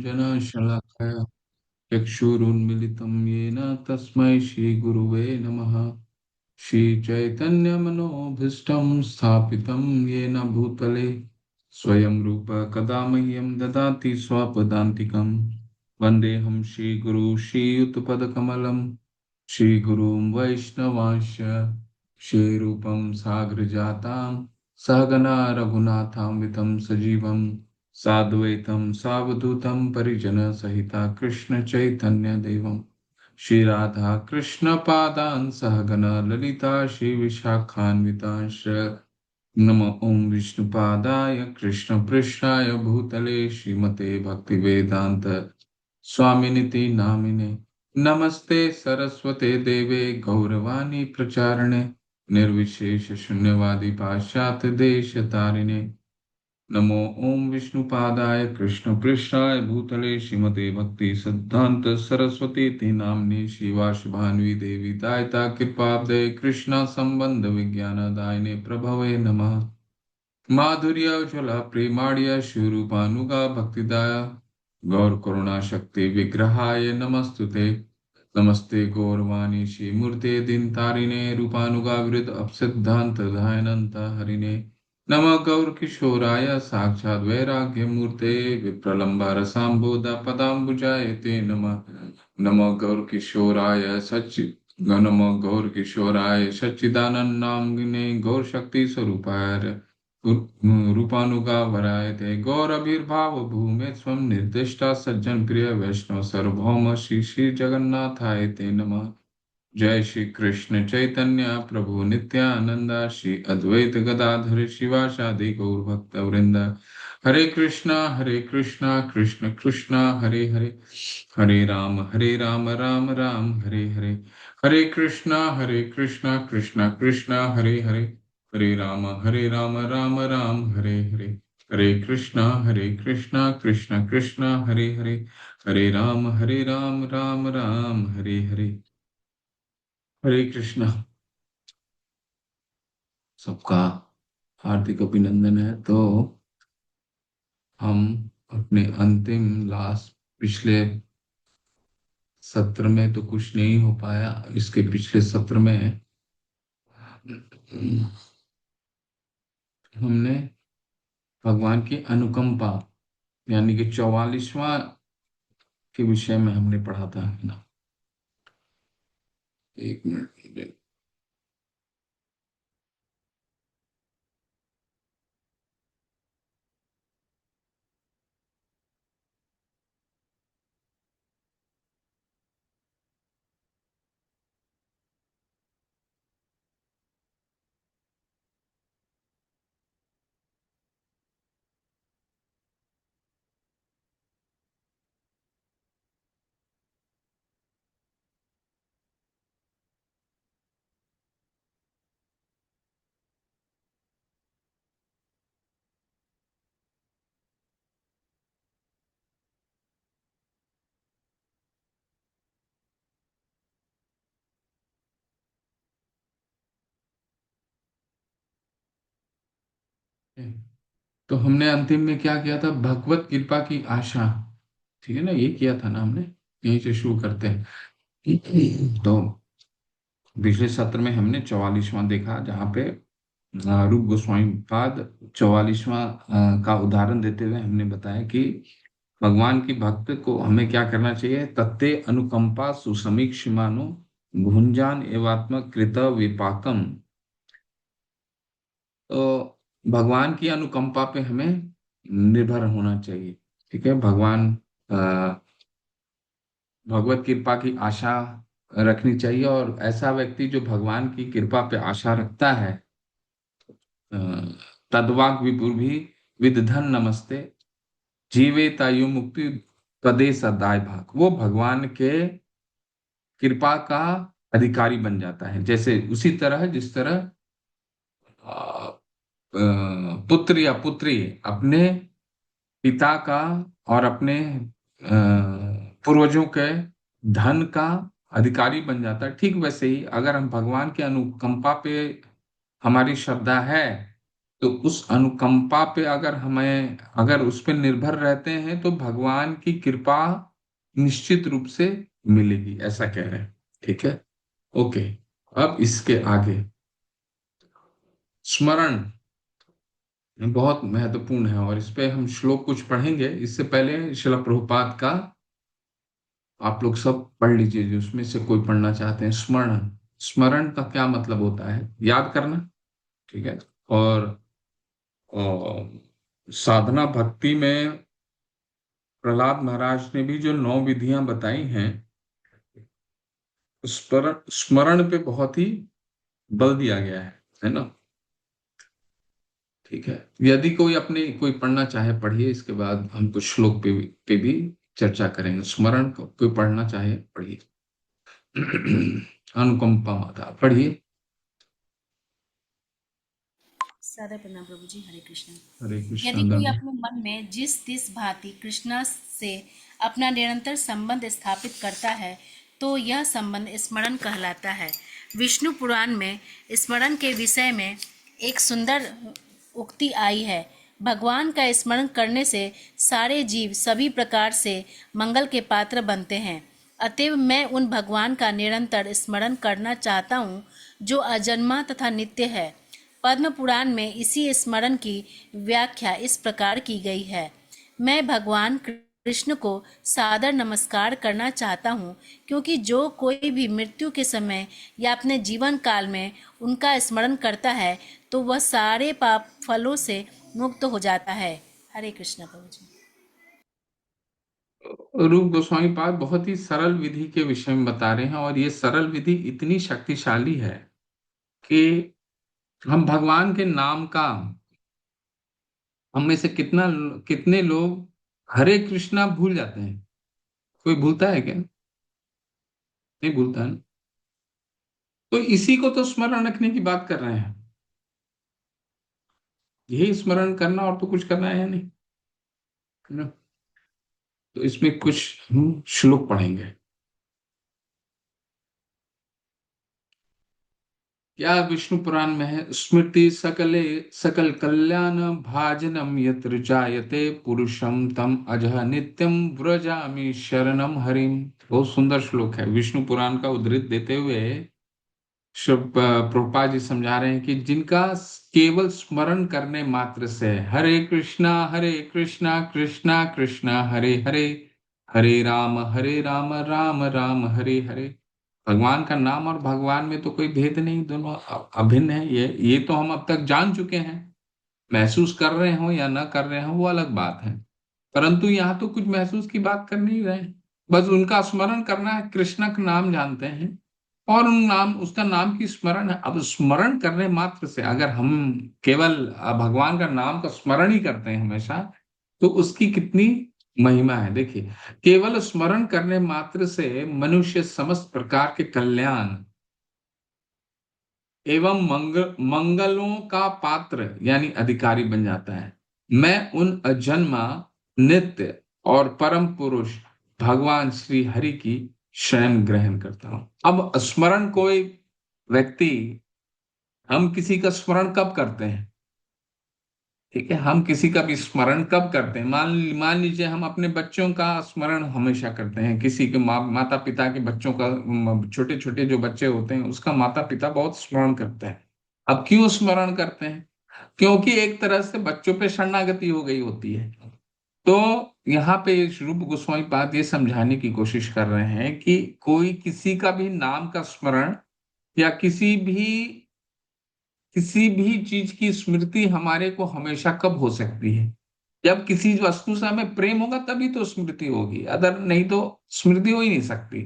ज्ञानाञ्जनशलाकया चक्षुरुन्मिलितं येन तस्मै श्रीगुरुवे नमः। श्रीचैतन्यमनोभीष्टं स्थापितं येन भूतले स्वयं रूप कदा मह्यं ददाति स्वपदान्तिकं। वन्देऽहं श्रीगुरु श्रीयुतपदकमलं श्रीगुरुं वैष्णवांश्च श्रीरूपं साग्रजातां सहगना रघुनाथान्वितं सजीवं साद्वैतं सावधूतं परिजनसहिता कृष्ण चैतन्य देवं श्री राधा कृष्ण पादान् सहगना ललिता श्री विशाखान्वितांश्च नमो ओम विष्णुपादाय कृष्ण पृष्ठाय भूतले श्रीमते भक्तिवेदांत स्वामिनिति नामिने नमस्ते सरस्वते देवे गौरवाणी प्रचारणे निर्विशेष शून्यवादी पाश्चात्य देश तारिणे नमो ओम विष्णुपादाय कृष्ण पृष्ठाय भूतले श्रीमते भक्ति सिद्धांत सरस्वती ति नामनी शिवा शुभान्वी देवी दायता कृपाब्दे कृष्णा संबंध विज्ञान दायिने प्रभवे नमः। माधुर्य ज्वला प्रेमाण्य शिवरूपानुगा भक्तिदाया गौर करुणा शक्ति विग्रहाय नमस्तुते। नमस्ते गौरवाणी श्रीमूर्ते दिन तारिणे रूपानुगा विरुद्ध अपसिद्धांत धायनंत हरिणे नमः गौर किशोराय साक्षात् वैराग्य मूर्ते विप्रलंबरसाम्बोध पदाम्बुजायते नमः। नमः गौर किशोराय नमः गौर किशोराय सच्चिदानंद नामने गौर शक्ति स्वरूपाय रूपानुगा वराय ते गौरभिर्भाव भूमे स्वं निर्दिष्टा सज्जन प्रिय वैष्णव सार्वभौम श्री श्री जगन्नाथाय ते नमः। जय श्री कृष्ण चैतन्य प्रभु नित्यानंद श्री अद्वैत गदाधर शिवासादि गौर भक्त वृंद हरे कृष्णा कृष्ण कृष्णा हरे हरे हरे राम राम राम हरे हरे हरे कृष्णा कृष्ण कृष्ण हरे हरे हरे राम राम राम हरे हरे हरे कृष्णा कृष्ण कृष्ण हरे हरे हरे राम राम राम हरे हरे हरे कृष्णा। सबका हार्दिक अभिनंदन है। तो हम अपने अंतिम लास्ट पिछले सत्र में तो कुछ नहीं हो पाया। इसके पिछले सत्र में हमने भगवान की अनुकंपा यानी कि 44वां के विषय में हमने पढ़ा था, है ना। एक मिनट। तो हमने अंतिम में क्या किया था? भगवत कृपा की आशा, ठीक है ना, ये किया था ना हमने। यहीं से शुरू करते हैं। तो पिछले सत्र में हमने 44वां देखा, जहाँ पे रूप गोस्वामी पाद 44वां का उदाहरण देते हुए हमने बताया कि भगवान की भक्त को हमें क्या करना चाहिए। तत्ते अनुकंपा सुसमीक्षमानो भुंजान एवात्मक कृत विपाकम। तो भगवान की अनुकंपा पे हमें निर्भर होना चाहिए। ठीक है, भगवान भगवत कृपा की आशा रखनी चाहिए। और ऐसा व्यक्ति जो भगवान की कृपा पे आशा रखता है, अ, तद्वाक विपुर्भी विदधन नमस्ते जीवे तायु मुक्ति पदे सदाय भाग। वो भगवान के कृपा का अधिकारी बन जाता है। जैसे उसी तरह जिस तरह अ, पुत्र या पुत्री अपने पिता का और अपने पूर्वजों के धन का अधिकारी बन जाता है, ठीक वैसे ही अगर हम भगवान के अनुकंपा पे हमारी श्रद्धा है तो उस अनुकंपा पे अगर हमें, अगर उस पे निर्भर रहते हैं तो भगवान की कृपा निश्चित रूप से मिलेगी, ऐसा कह रहे हैं। ठीक है, ओके। अब इसके आगे स्मरण बहुत महत्वपूर्ण है, और इस पे हम श्लोक कुछ पढ़ेंगे। इससे पहले श्रील प्रभुपाद का आप लोग सब पढ़ लीजिए, जो उसमें से कोई पढ़ना चाहते हैं। स्मरण, स्मरण का क्या मतलब होता है? याद करना। ठीक है। और साधना भक्ति में प्रहलाद महाराज ने भी जो 9 विधियां बताई हैं, स्मरण स्मरण पे बहुत ही बल दिया गया है ना। ठीक है, यदि कोई अपने कोई पढ़ना चाहे पढ़िए, इसके बाद हम कुछ श्लोक पे भी चर्चा करेंगे। स्मरण को कोई पढ़ना चाहे पढ़िए। अनुकंपा माता पढ़िए। सादर प्रणाम प्रभु जी। हरे कृष्ण। हरे यदि कृष्ण कोई दादा। अपने मन में जिस तिस भांति कृष्ण से अपना निरंतर संबंध स्थापित करता है तो यह संबंध स्मरण कहलाता है। विष्णु पुराण में स्मरण के विषय में एक सुंदर उक्ति आई है। भगवान का स्मरण करने से सारे जीव सभी प्रकार से मंगल के पात्र बनते हैं। अतएव मैं उन भगवान का निरंतर स्मरण करना चाहता हूँ जो अजन्मा तथा नित्य है। पद्म पुराण में इसी स्मरण की व्याख्या इस प्रकार की गई है। मैं भगवान कृष्ण को सादर नमस्कार करना चाहता हूँ, क्योंकि जो कोई भी मृत्यु के समय या अपने जीवन काल में उनका स्मरण करता है तो वह सारे पाप फलों से मुक्त हो जाता है। हरे कृष्ण प्रभु जी। रूप गोस्वामी पाद बहुत ही सरल विधि के विषय में बता रहे हैं, और ये सरल विधि इतनी शक्तिशाली है कि हम भगवान के नाम का, हम में से कितने लोग हरे कृष्णा भूल जाते हैं? कोई भूलता है क्या? नहीं भूलता है ना? तो इसी को तो स्मरण रखने की बात कर रहे हैं। यही स्मरण करना, और तो कुछ करना है नहीं, है ना। तो इसमें कुछ हम श्लोक पढ़ेंगे। क्या विष्णु पुराण में है? स्मृति सकले सकल कल्याण भाजनम यत्र जायते पुरुषम तम अजह नित्यम व्रजामि शरणम हरिम। बहुत सुंदर श्लोक है, विष्णु पुराण का उद्धृत देते हुए शिव प्रभुपाद जी समझा रहे हैं कि जिनका केवल स्मरण करने मात्र से हरे कृष्णा कृष्णा कृष्णा हरे हरे, हरे राम राम राम हरे हरे। भगवान का नाम और भगवान में तो कोई भेद नहीं, दोनों अभिन्न है। ये तो हम अब तक जान चुके हैं। महसूस कर रहे हो या ना कर रहे हो वो अलग बात है, परंतु यहाँ तो कुछ महसूस की बात कर नहीं रहे हैं। बस उनका स्मरण करना है, कृष्ण का नाम जानते हैं, और उन नाम उसका नाम की स्मरण है। अब स्मरण करने मात्र से अगर हम केवल भगवान का नाम का स्मरण ही करते हैं हमेशा, तो उसकी कितनी महिमा है देखिए। केवल स्मरण करने मात्र से मनुष्य समस्त प्रकार के कल्याण एवं मंगलों का पात्र यानी अधिकारी बन जाता है। मैं उन अजन्मा नित्य और परम पुरुष भगवान श्री हरि की शरण ग्रहण करता हूं। अब स्मरण कोई व्यक्ति, हम किसी का स्मरण कब करते हैं? ठीक है, हम किसी का भी स्मरण कब करते हैं? मान लीजिए हम अपने बच्चों का स्मरण हमेशा करते हैं, किसी के माता पिता के बच्चों का, छोटे छोटे जो बच्चे होते हैं उसका माता पिता बहुत स्मरण करते हैं। अब क्यों स्मरण करते हैं? क्योंकि एक तरह से बच्चों पे शरणागति हो गई होती है। तो यहाँ पे रूप गोस्वामी पाद ये समझाने की कोशिश कर रहे हैं कि कोई किसी का भी नाम का स्मरण या किसी भी चीज की स्मृति हमारे को हमेशा कब हो सकती है? जब किसी वस्तु से हमें प्रेम होगा तभी तो स्मृति होगी, अदर नहीं तो स्मृति हो ही नहीं सकती।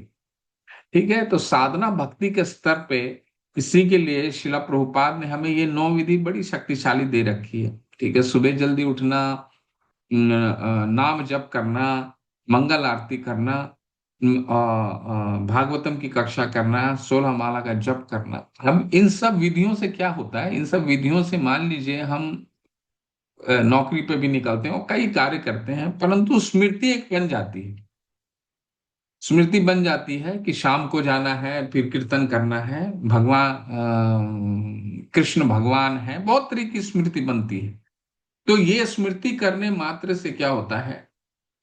ठीक है, तो साधना भक्ति के स्तर पे इसी के लिए शिला प्रभुपाद ने हमें ये 9 विधि बड़ी शक्तिशाली दे रखी है। ठीक है, सुबह जल्दी उठना, नाम जप करना, मंगल आरती करना, भागवतम की कक्षा करना, 16 माला का जप करना। अब इन सब विधियों से क्या होता है? इन सब विधियों से मान लीजिए हम नौकरी पे भी निकलते हैं और कई कार्य करते हैं, परंतु स्मृति एक बन जाती है। स्मृति बन जाती है कि शाम को जाना है, फिर कीर्तन करना है, भगवान कृष्ण भगवान है, बहुत तरह की स्मृति बनती है। तो ये स्मृति करने मात्र से क्या होता है,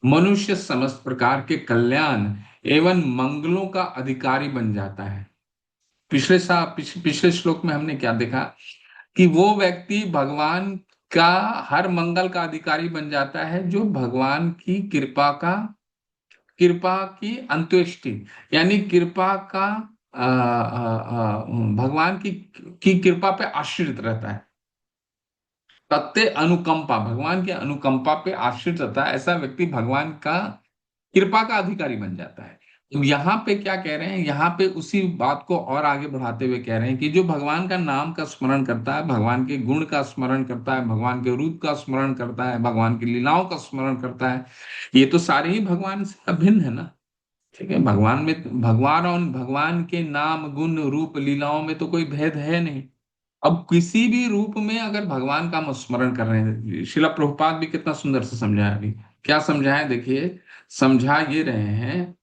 मनुष्य समस्त प्रकार के कल्याण एवं मंगलों का अधिकारी बन जाता है। पिछले श्लोक में हमने क्या देखा कि वो व्यक्ति भगवान का हर मंगल का अधिकारी बन जाता है जो भगवान की कृपा की अंत्येष्टि, यानी कृपा का भगवान की कृपा पे आश्रित रहता है। तत्ते अनुकंपा, भगवान की अनुकंपा पे आश्रित रहता है, ऐसा व्यक्ति भगवान का कृपा का अधिकारी बन जाता है। तो यहाँ पे क्या कह रहे हैं, यहाँ पे उसी बात को और आगे बढ़ाते हुए कह रहे हैं कि जो भगवान का नाम का स्मरण करता है, भगवान के गुण का स्मरण करता है, भगवान के रूप का स्मरण करता है, भगवान की लीलाओं का स्मरण करता है, ये तो सारे ही भगवान से अभिन्न है ना। ठीक है, भगवान में, भगवान और भगवान के नाम गुण रूप लीलाओं में तो कोई भेद है नहीं। अब किसी भी रूप में अगर भगवान का हम स्मरण कर रहे हैं, शिला प्रभुपाद भी कितना सुंदर से समझाया अभी। क्या समझाया देखिए, समझा ये रहे हैं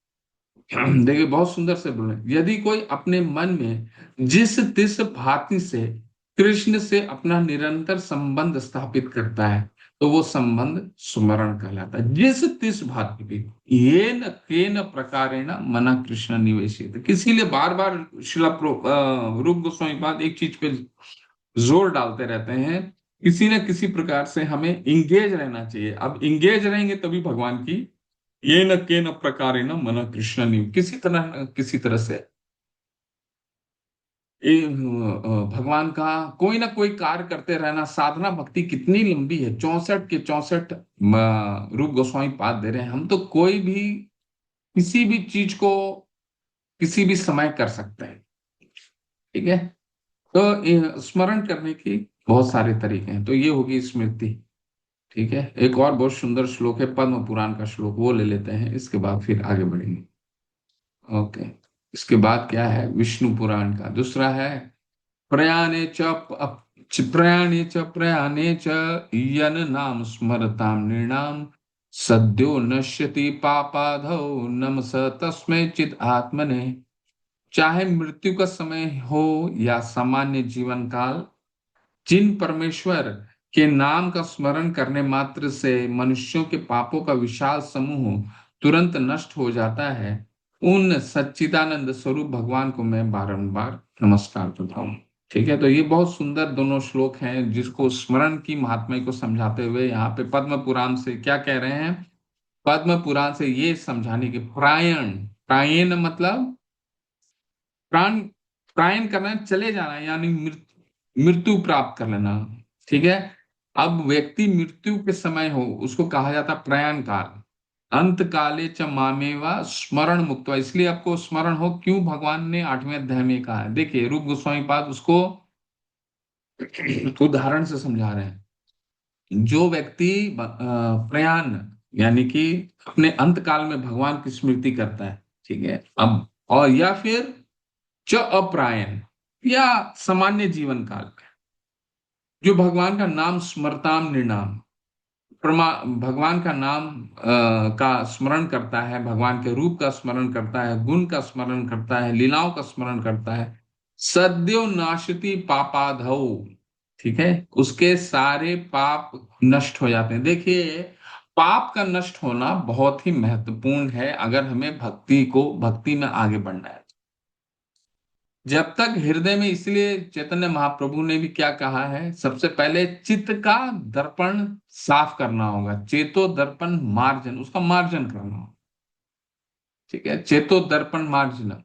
देखिए बहुत सुंदर से बोले, यदि कोई अपने मन में जिस तिस भांति से कृष्ण से अपना निरंतर संबंध स्थापित करता है, तो वो संबंध स्मरण कहलाता है। जिस तिस भांति भी, ये न के न प्रकारेण मना कृष्ण निवेशित, इसीलिए बार बार रूप गोस्वामी पाद एक चीज पे जोर डालते रहते हैं, किसी न किसी प्रकार से हमें इंगेज रहना चाहिए। अब इंगेज रहेंगे तभी भगवान की, ये न के न प्रकारे न मन कृष्ण नहीं, किसी तरह से भगवान का कोई ना कोई कार्य करते रहना। साधना भक्ति कितनी लंबी है, 64 के 64 रूप गोस्वामी पाद दे रहे हैं। हम तो कोई भी किसी भी चीज को किसी भी समय कर सकते हैं। ठीक है, तो स्मरण करने की बहुत सारे तरीके हैं, तो ये होगी स्मृति। ठीक है, एक और बहुत सुंदर श्लोक है पद्म पुराण का श्लोक, वो ले लेते हैं, इसके बाद फिर आगे बढ़ेंगे। ओके, इसके बाद क्या है, विष्णु पुराण का दूसरा है, प्रयाणे प्रयाणे च यन नाम स्मरताम नृणाम सद्यो नश्यति पापाधौ नमस तस्मै चित आत्मने। चाहे मृत्यु का समय हो या सामान्य जीवन काल, जिन परमेश्वर के नाम का स्मरण करने मात्र से मनुष्यों के पापों का विशाल समूह तुरंत नष्ट हो जाता है, उन सच्चिदानंद स्वरूप भगवान को मैं बारंबार नमस्कार करता हूँ। ठीक है, तो ये बहुत सुंदर दोनों श्लोक हैं जिसको स्मरण की महात्म्य को समझाते हुए यहाँ पे पद्म पुराण से क्या कह रहे हैं, पद्म पुराण से ये समझाने के, प्रायण, प्रायण मतलब प्राण, प्रायण करना, चले जाना, यानी मृत्यु प्राप्त कर लेना। ठीक है, अब व्यक्ति मृत्यु के समय हो उसको कहा जाता प्रयाण काल। अंत काले च मामेवा स्मरण मुक्त्वा, इसलिए आपको स्मरण हो, क्यों भगवान ने 8वें अध्याय में कहा है। देखिए रूप गोस्वामी पाद उसको उदाहरण से समझा रहे हैं। जो व्यक्ति प्रयाण यानी कि अपने अंत काल में भगवान की स्मृति करता है, ठीक है, अब और या फिर च अप्रायण या सामान्य जीवन काल में जो भगवान का नाम स्मरताम निर्नाम, भगवान का नाम का स्मरण करता है, भगवान के रूप का स्मरण करता है, गुण का स्मरण करता है, लीलाओं का स्मरण करता है, सद्यो नाशति पापाधौ। ठीक है, उसके सारे पाप नष्ट हो जाते हैं। देखिए पाप का नष्ट होना बहुत ही महत्वपूर्ण है अगर हमें भक्ति में आगे बढ़ना है। जब तक हृदय में, इसलिए चैतन्य महाप्रभु ने भी क्या कहा है, सबसे पहले चित्त का दर्पण साफ करना होगा, चेतो दर्पण मार्जन, उसका मार्जन करना होगा। ठीक है, चेतो दर्पण मार्जन।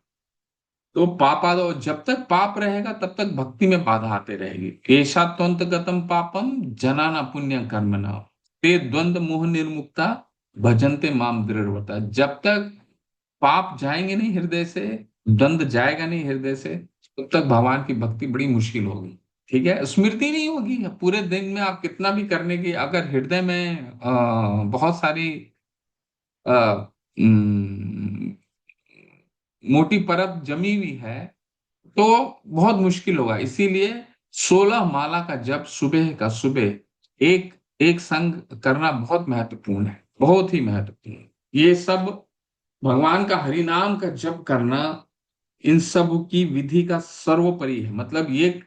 तो पापादो, जब तक पाप रहेगा तब तक भक्ति में बाधा आते रहेगी। ऐसा त्वंतगतम पापम जनाना पुण्य कर्मणा ते द्वंद्व मोह निर्मुक्ता भजन्ते माम दृढ़वता। जब तक पाप जाएंगे नहीं हृदय से, द्वंद जाएगा नहीं हृदय से, तब तक भगवान की भक्ति बड़ी मुश्किल होगी। ठीक है, स्मृति नहीं होगी, पूरे दिन में आप कितना भी करने की, अगर हृदय में बहुत सारी अ, उम, मोटी परत जमी हुई है तो बहुत मुश्किल होगा। इसीलिए 16 माला का जप सुबह का सुबह एक एक संग करना बहुत महत्वपूर्ण है, बहुत ही महत्वपूर्ण। ये सब भगवान का हरि नाम का जप करना इन सब की विधि का सर्वोपरि है। मतलब ये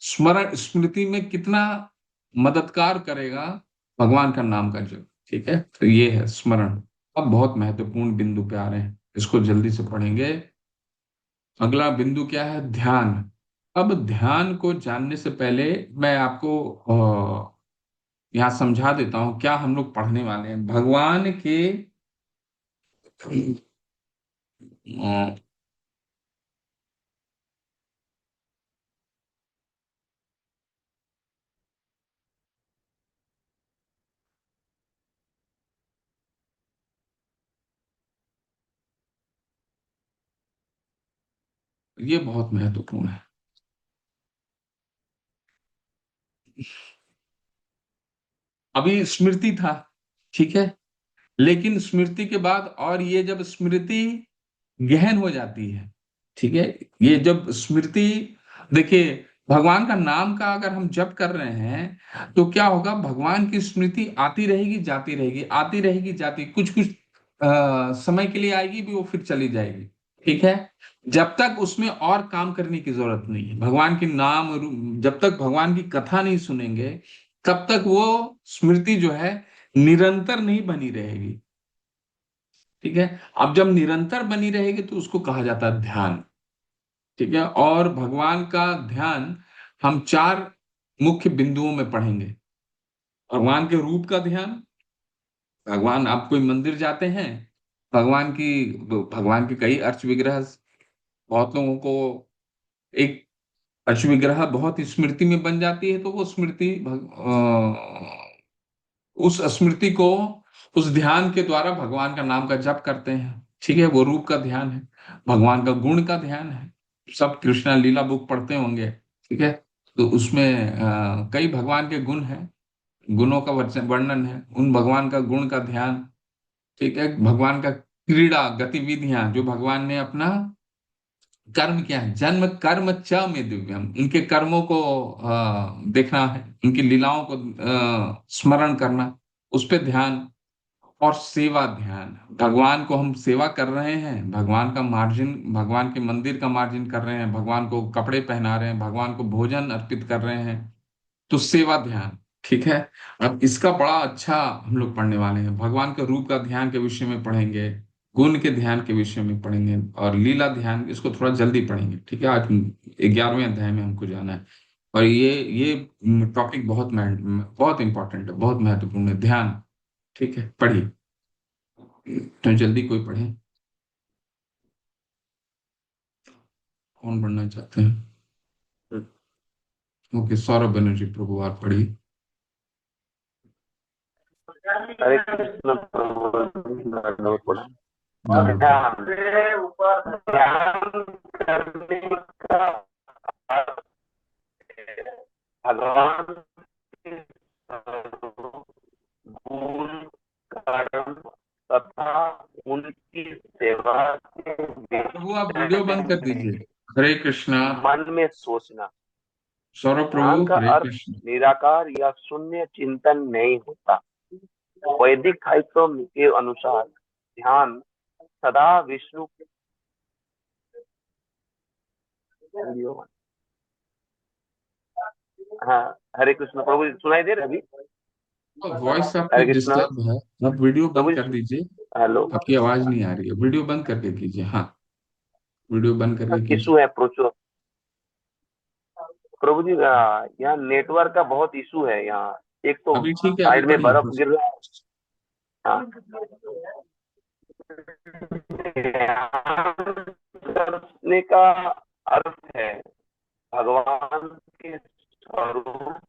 स्मरण स्मृति में कितना मददगार करेगा भगवान का नाम का जप। ठीक है, तो ये है स्मरण। अब बहुत महत्वपूर्ण बिंदु पे आ रहे हैं, इसको जल्दी से पढ़ेंगे। अगला बिंदु क्या है? ध्यान। अब ध्यान को जानने से पहले मैं आपको यहाँ समझा देता हूँ क्या हम लोग पढ़ने वाले हैं। भगवान के अ, ये बहुत महत्वपूर्ण है। अभी स्मृति था, ठीक है, लेकिन स्मृति के बाद और ये जब स्मृति गहन हो जाती है, ठीक है, ये जब स्मृति, देखिए, भगवान का नाम का अगर हम जप कर रहे हैं तो क्या होगा? भगवान की स्मृति आती रहेगी जाती रहेगी, आती रहेगी जाती, कुछ कुछ समय के लिए आएगी भी, वो फिर चली जाएगी। ठीक है, जब तक उसमें और काम करने की जरूरत नहीं है, भगवान के नाम जब तक भगवान की कथा नहीं सुनेंगे तब तक वो स्मृति जो है निरंतर नहीं बनी रहेगी। ठीक है, अब जब निरंतर बनी रहेगी तो उसको कहा जाता है ध्यान। ठीक है, और भगवान का ध्यान हम चार मुख्य बिंदुओं में पढ़ेंगे। भगवान के रूप का ध्यान। भगवान, आप कोई मंदिर जाते हैं, भगवान की भगवान के कई अर्च विग्रह, बहुत लोगों को एक अर्च विग्रह बहुत स्मृति में बन जाती है, तो वो स्मृति उस स्मृति को, उस ध्यान के द्वारा भगवान का नाम का जप करते हैं। ठीक है, वो रूप का ध्यान है। भगवान का गुण का ध्यान है। सब कृष्णा लीला बुक पढ़ते होंगे। ठीक है, तो उसमें कई भगवान के गुण हैं, गुणों का वर्णन है, उन भगवान का गुण का ध्यान। ठीक है, भगवान का क्रीड़ा गतिविधियां, जो भगवान ने अपना कर्म क्या है, जन्म कर्म च में दिव्यम, उनके कर्मों को देखना है, उनकी लीलाओं को स्मरण करना, उस पे ध्यान। और सेवा ध्यान, भगवान को हम सेवा कर रहे हैं, भगवान का मार्जिन, भगवान के मंदिर का मार्जिन कर रहे हैं, भगवान को कपड़े पहना रहे हैं, भगवान को भोजन अर्पित कर रहे हैं, तो सेवा ध्यान। ठीक है, अब इसका बड़ा अच्छा हम लोग पढ़ने वाले हैं। भगवान के रूप का ध्यान के विषय में पढ़ेंगे, गुण के ध्यान के विषय में पढ़ेंगे, और लीला ध्यान, इसको थोड़ा जल्दी पढ़ेंगे। ठीक है, आज 11वें अध्याय में हमको जाना है। और ये टॉपिक बहुत इंपॉर्टेंट है, बहुत महत्वपूर्ण है, ध्यान। ठीक है, पढ़िए, तो जल्दी कोई पढ़े। कौन पढ़ना चाहते हैं? ओके, सौरभ बनर्जी प्रभु, आप पढ़िए। हरे कृष्ण प्रभु। जरूर पढ़िए। ध्यान करने का अर्थ है भगवान के स्वरूप, गुण, कर्म तथा उनकी सेवा के प्रभु, आप वीडियो विषय बंद कर में दीजिए। हरे कृष्णा। मन में सोचना। सौरभ ध्यान प्रभु, का हरे अर्थ कृष्ण। निराकार या शून्य चिंतन नहीं होता। वैदिक साहित्य के अनुसार ध्यान सदा विष्णु, हाँ, हरे कृष्ण प्रभु, सुनाई दे रहा अभी? वॉइस आपकी हरे कृष्ण डिस्टर्ब है, आप वीडियो प्रभु बंद जी, कर दीजिए। हेलो। आपकी आवाज नहीं आ रही है, वीडियो बंद करके कीजिए। हाँ, वीडियो बंद करके कीजिए। इशू है प्रचुर प्रभु जी, यहाँ नेटवर्क का बहुत इशू है यहाँ। एक तो अभी ठीक है, अभी साइड में पढ़िए बर्फ कुछ। गिर रहा है। हाँ। करने का अर्थ है भगवान के स्वरूप,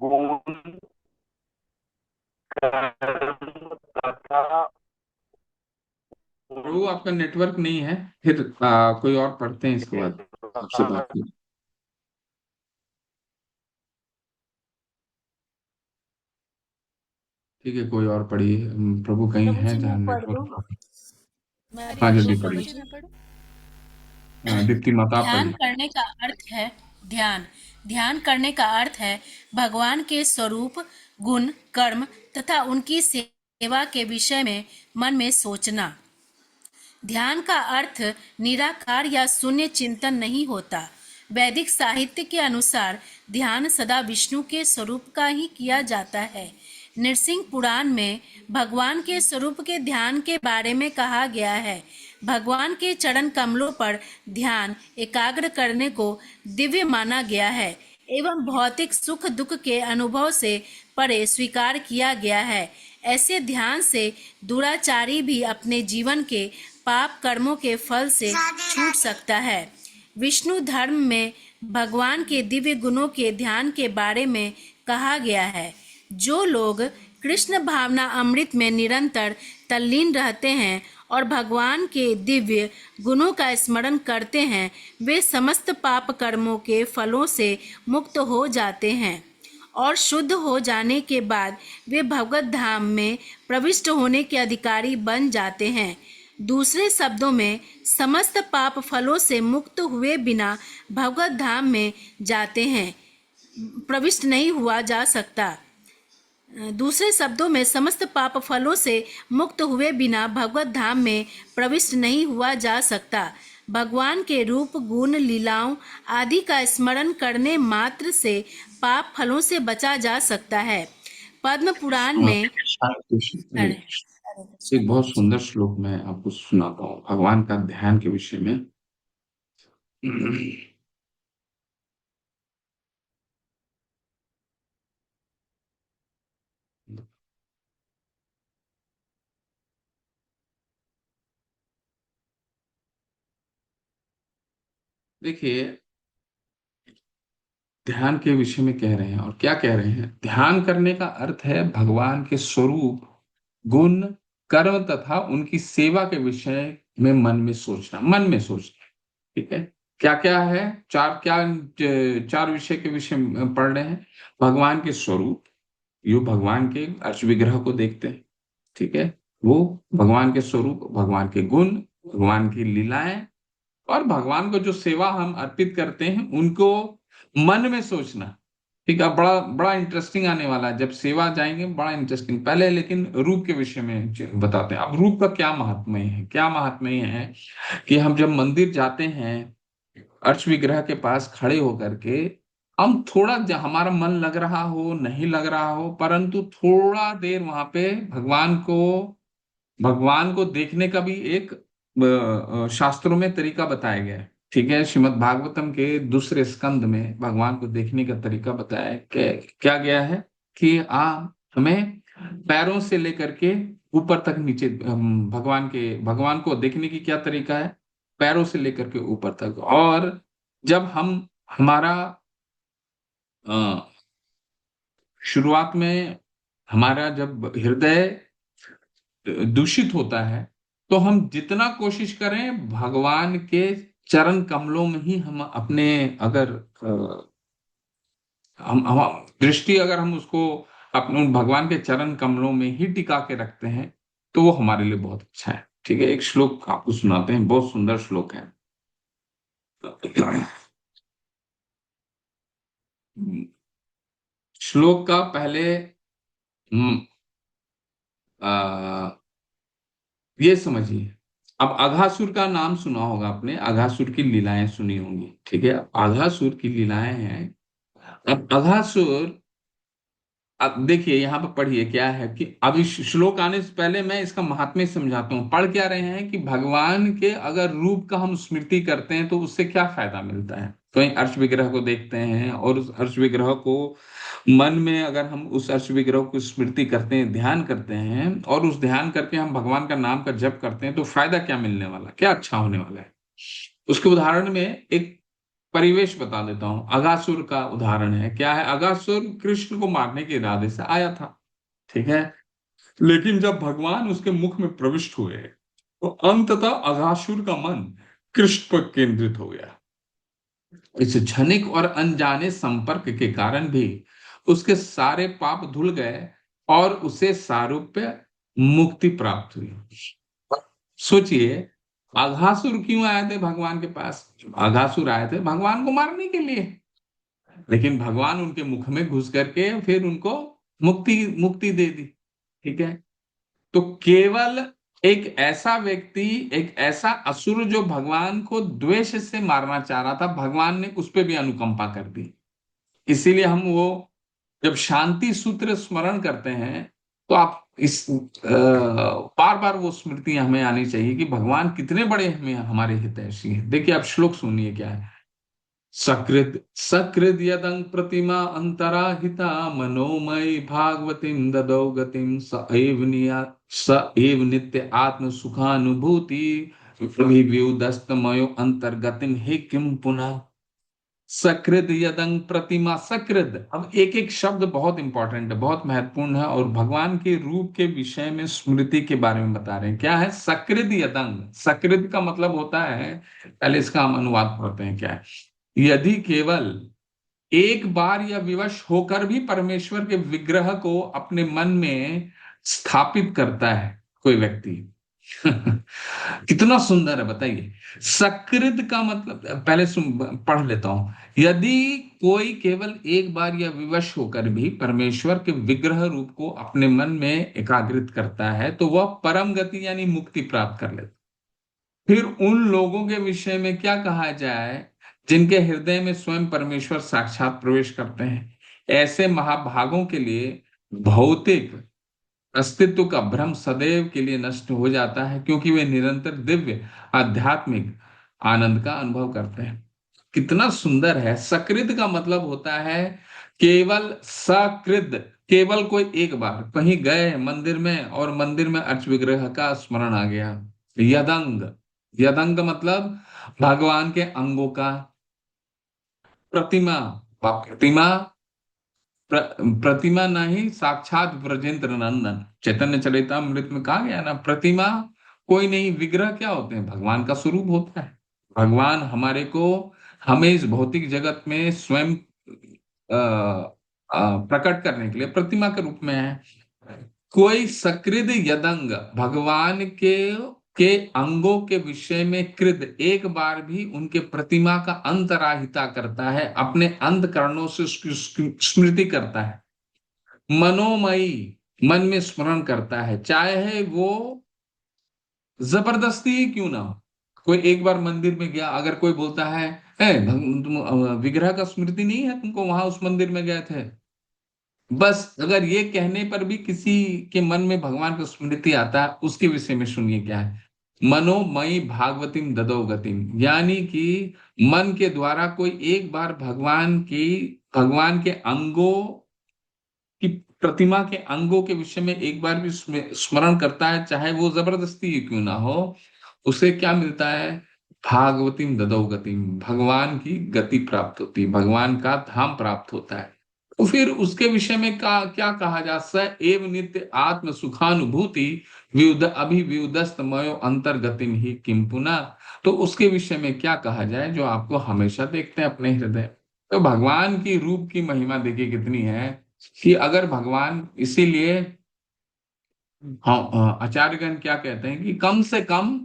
गुण, कर्म तथा प्रभु, आपका नेटवर्क नहीं है, फिर कोई और पढ़ते हैं, इसके बाद आपसे बात करें। ठीक है, कोई और पढ़िए। प्रभु कहीं प्रभु है जी जहाँ मैं पढ़ दूं? नेटवर्क। मैं हाँ, पढ़ जल्दी दूं प्रभु पढ़िए। जी? दीप्ति माता, आप ध्यान पढ़िए। करने का अर्थ है ध्यान। ध्यान करने का अर्थ है भगवान के स्वरूप, गुण, कर्म तथा उनकी सेवा के विषय में मन में सोचना। ध्यान का अर्थ निराकार या शून्य चिंतन नहीं होता। वैदिक साहित्य के अनुसार ध्यान सदा विष्णु के स्वरूप का ही किया जाता है। नृसिंह पुराण में भगवान के स्वरूप के ध्यान के बारे में कहा गया है। भगवान के चरण कमलों पर ध्यान एकाग्र करने को दिव्य माना गया है एवं भौतिक सुख दुख के अनुभव से परे स्वीकार किया गया है। ऐसे ध्यान से दुराचारी भी अपने जीवन के पाप कर्मों के फल से छूट सकता है। विष्णु धर्म में भगवान के दिव्य गुणों के ध्यान के बारे में कहा गया है। जो लोग कृष्ण भावना अमृत में निरंतर तल्लीन रहते हैं और भगवान के दिव्य गुणों का स्मरण करते हैं, वे समस्त पाप कर्मों के फलों से मुक्त हो जाते हैं और शुद्ध हो जाने के बाद वे भगवत धाम में प्रविष्ट होने के अधिकारी बन जाते हैं। दूसरे शब्दों में, समस्त पाप फलों से मुक्त हुए बिना भगवत धाम में जाते हैं प्रविष्ट नहीं हुआ जा सकता। दूसरे शब्दों में, समस्त पाप फलों से मुक्त हुए बिना भगवत धाम में प्रविष्ट नहीं हुआ जा सकता। भगवान के रूप, गुण, लीलाओं आदि का स्मरण करने मात्र से पाप फलों से बचा जा सकता है। पद्म पुराण में एक बहुत सुंदर श्लोक मैं आपको सुनाता हूँ भगवान का ध्यान के विषय में। देखिए, ध्यान के विषय में कह रहे हैं और क्या कह रहे हैं। ध्यान करने का अर्थ है भगवान के स्वरूप, गुण, कर्म तथा उनकी सेवा के विषय में मन में सोचना। ठीक है, क्या क्या है, चार विषय के विषय में पढ़ रहे हैं। भगवान के स्वरूप, यो भगवान के अर्च विग्रह को देखते हैं, ठीक है, वो भगवान के स्वरूप, भगवान के गुण, भगवान की लीलाएं और भगवान को जो सेवा हम अर्पित करते हैं उनको मन में सोचना। ठीक है, बड़ा बड़ा इंटरेस्टिंग आने वाला है, जब सेवा जाएंगे बड़ा इंटरेस्टिंग। पहले लेकिन रूप के विषय में बताते हैं। अब रूप का क्या महात्म्य है, क्या महात्म्य है कि हम जब मंदिर जाते हैं अर्च विग्रह के पास खड़े होकर के, हम थोड़ा हमारा मन लग रहा हो नहीं लग रहा हो, परंतु थोड़ा देर वहां पे भगवान को देखने का भी एक शास्त्रों में तरीका बताया गया है। ठीक है, श्रीमद् भागवतम के दूसरे स्कंद में भगवान को देखने का तरीका बताया है। क्या गया है कि हमें पैरों से लेकर के ऊपर तक नीचे, भगवान को देखने की क्या तरीका है, पैरों से लेकर के ऊपर तक। और जब हमारा शुरुआत में हमारा जब हृदय दूषित होता है तो हम जितना कोशिश करें भगवान के चरण कमलों में ही हम अपने, अगर हम दृष्टि अगर हम उसको अपने भगवान के चरण कमलों में ही टिका के रखते हैं तो वो हमारे लिए बहुत अच्छा है। ठीक है, एक श्लोक आपको सुनाते हैं, बहुत सुंदर श्लोक है। श्लोक का पहले ये समझिए। अब अघासुर का नाम सुना होगा आपने, अघासुर की लीलाएं सुनी होंगी। ठीक है, अघासुर की लीलाएं हैं। अब अघासुर, अब देखिए यहाँ पर पढ़िए क्या है कि अब इस श्लोक आने से पहले मैं इसका महात्म्य समझाता हूँ। पढ़ क्या रहे हैं कि भगवान के अगर रूप का हम स्मृति करते हैं तो उससे क्या फायदा मिलता है। कहीं अर्श विग्रह को देखते हैं और उस अर्श विग्रह को मन में, अगर हम उस अर्श विग्रह को स्मृति करते हैं, ध्यान करते हैं और उस ध्यान करके हम भगवान का नाम का जप करते हैं तो फायदा क्या मिलने वाला, क्या अच्छा होने वाला है। उसके उदाहरण में एक परिवेश बता देता हूं। अगासुर का उदाहरण है, क्या है, अगासुर कृष्ण को मारने के इरादे से आया था। ठीक है, लेकिन जब भगवान उसके मुख में प्रविष्ट हुए तो अंततः अगासुर का मन कृष्ण पर केंद्रित हो गया। इस क्षणिक और अनजाने संपर्क के कारण भी उसके सारे पाप धुल गए और उसे सारूप्य मुक्ति प्राप्त हुई। सोचिए, अघासुर क्यों आए थे भगवान के पास। अघासुर आए थे भगवान को मारने के लिए, लेकिन भगवान उनके मुख में घुस करके फिर उनको मुक्ति मुक्ति दे दी। ठीक है, तो केवल एक ऐसा व्यक्ति, एक ऐसा असुर जो भगवान को द्वेष से मारना चाह रहा था, भगवान ने उस पे भी अनुकंपा कर दी। इसीलिए हम वो जब शांति सूत्र स्मरण करते हैं, तो आप इस बार बार वो स्मृतियां हमें आनी चाहिए कि भगवान कितने बड़े हमें हमारे हितैषी हैं। देखिए आप श्लोक सुनिए क्या है। सकृत सकृद यदं प्रतिमा अंतराहिता मनोमयी भागवतीं ददौ गतिं स एव नित्य आत्म सुखानुभूति विव्युदस्तमयो अंतर्गतिं हे किम पुनः। सकृद यदंग प्रतिमा, सकृद, अब एक एक शब्द बहुत इंपॉर्टेंट है, बहुत महत्वपूर्ण है, और भगवान के रूप के विषय में स्मृति के बारे में बता रहे हैं। क्या है सकृद यदंग? सकृद का मतलब होता है, पहले इसका हम अनुवाद पढ़ते हैं क्या है। यदि केवल एक बार या विवश होकर भी परमेश्वर के विग्रह को अपने मन में स्थापित करता है कोई व्यक्ति, कितना सुंदर है बताइए। सकृत का मतलब, पहले पढ़ लेता हूं। यदि कोई केवल एक बार या विवश होकर भी परमेश्वर के विग्रह रूप को अपने मन में एकाग्रित करता है तो वह परम गति यानी मुक्ति प्राप्त कर लेता। फिर उन लोगों के विषय में क्या कहा जाए जिनके हृदय में स्वयं परमेश्वर साक्षात प्रवेश करते हैं। ऐसे महाभागों के लिए भौतिक अस्तित्व का भ्रम सदैव के लिए नष्ट हो जाता है, क्योंकि वे निरंतर दिव्य आध्यात्मिक आनंद का अनुभव करते हैं। कितना सुंदर है। सकृत का मतलब होता है केवल सकृत, केवल कोई एक बार कहीं गए मंदिर में और मंदिर में अर्च विग्रह का स्मरण आ गया। यदंग, यदंग मतलब भगवान के अंगों का। प्रतिमा, प्रतिमा, प्रतिमा नहीं, साक्षात ब्रजेंद्र नंदन, चैतन्य चरितमृत में कहा गया ना, प्रतिमा कोई नहीं, विग्रह क्या होते हैं? भगवान का स्वरूप होता है। भगवान हमारे को, हमें इस भौतिक जगत में स्वयं प्रकट करने के लिए प्रतिमा के रूप में है। कोई सकृद यदंग, भगवान के अंगों के विषय में कृद एक बार भी उनके प्रतिमा का अंतराहिता करता है, अपने अंतःकरणों से उसकी स्मृति करता है, मनोमयी मन में स्मरण करता है, चाहे वो जबरदस्ती ही क्यों ना हो। कोई एक बार मंदिर में गया, अगर कोई बोलता है तुम विग्रह का स्मृति नहीं है तुमको, वहां उस मंदिर में गए थे, बस अगर ये कहने पर भी किसी के मन में भगवान का स्मृति आता है, उसके विषय में सुनिए क्या है। मनोमयी भागवतीम ददौ गतिम, यानी कि मन के द्वारा कोई एक बार भगवान के अंगों की, प्रतिमा के अंगों के विषय में एक बार भी स्मरण करता है, चाहे वो जबरदस्ती ही क्यों ना हो, उसे क्या मिलता है? भागवतीम ददौ गतिम, भगवान की गति प्राप्त होती है, भगवान का धाम प्राप्त होता है। तो फिर उसके विषय में क्या कहा जा, स एव नित्य आत्म सुखानुभूति अभिव्युदस्त मयो अंतर्गतिम ही किम पुनः। तो उसके विषय में क्या कहा जाए जो आपको हमेशा देखते हैं अपने हृदय। तो भगवान की रूप की महिमा देखिए कितनी है, कि अगर भगवान, इसीलिए हाँ, आचार्यगण क्या कहते हैं कि कम से कम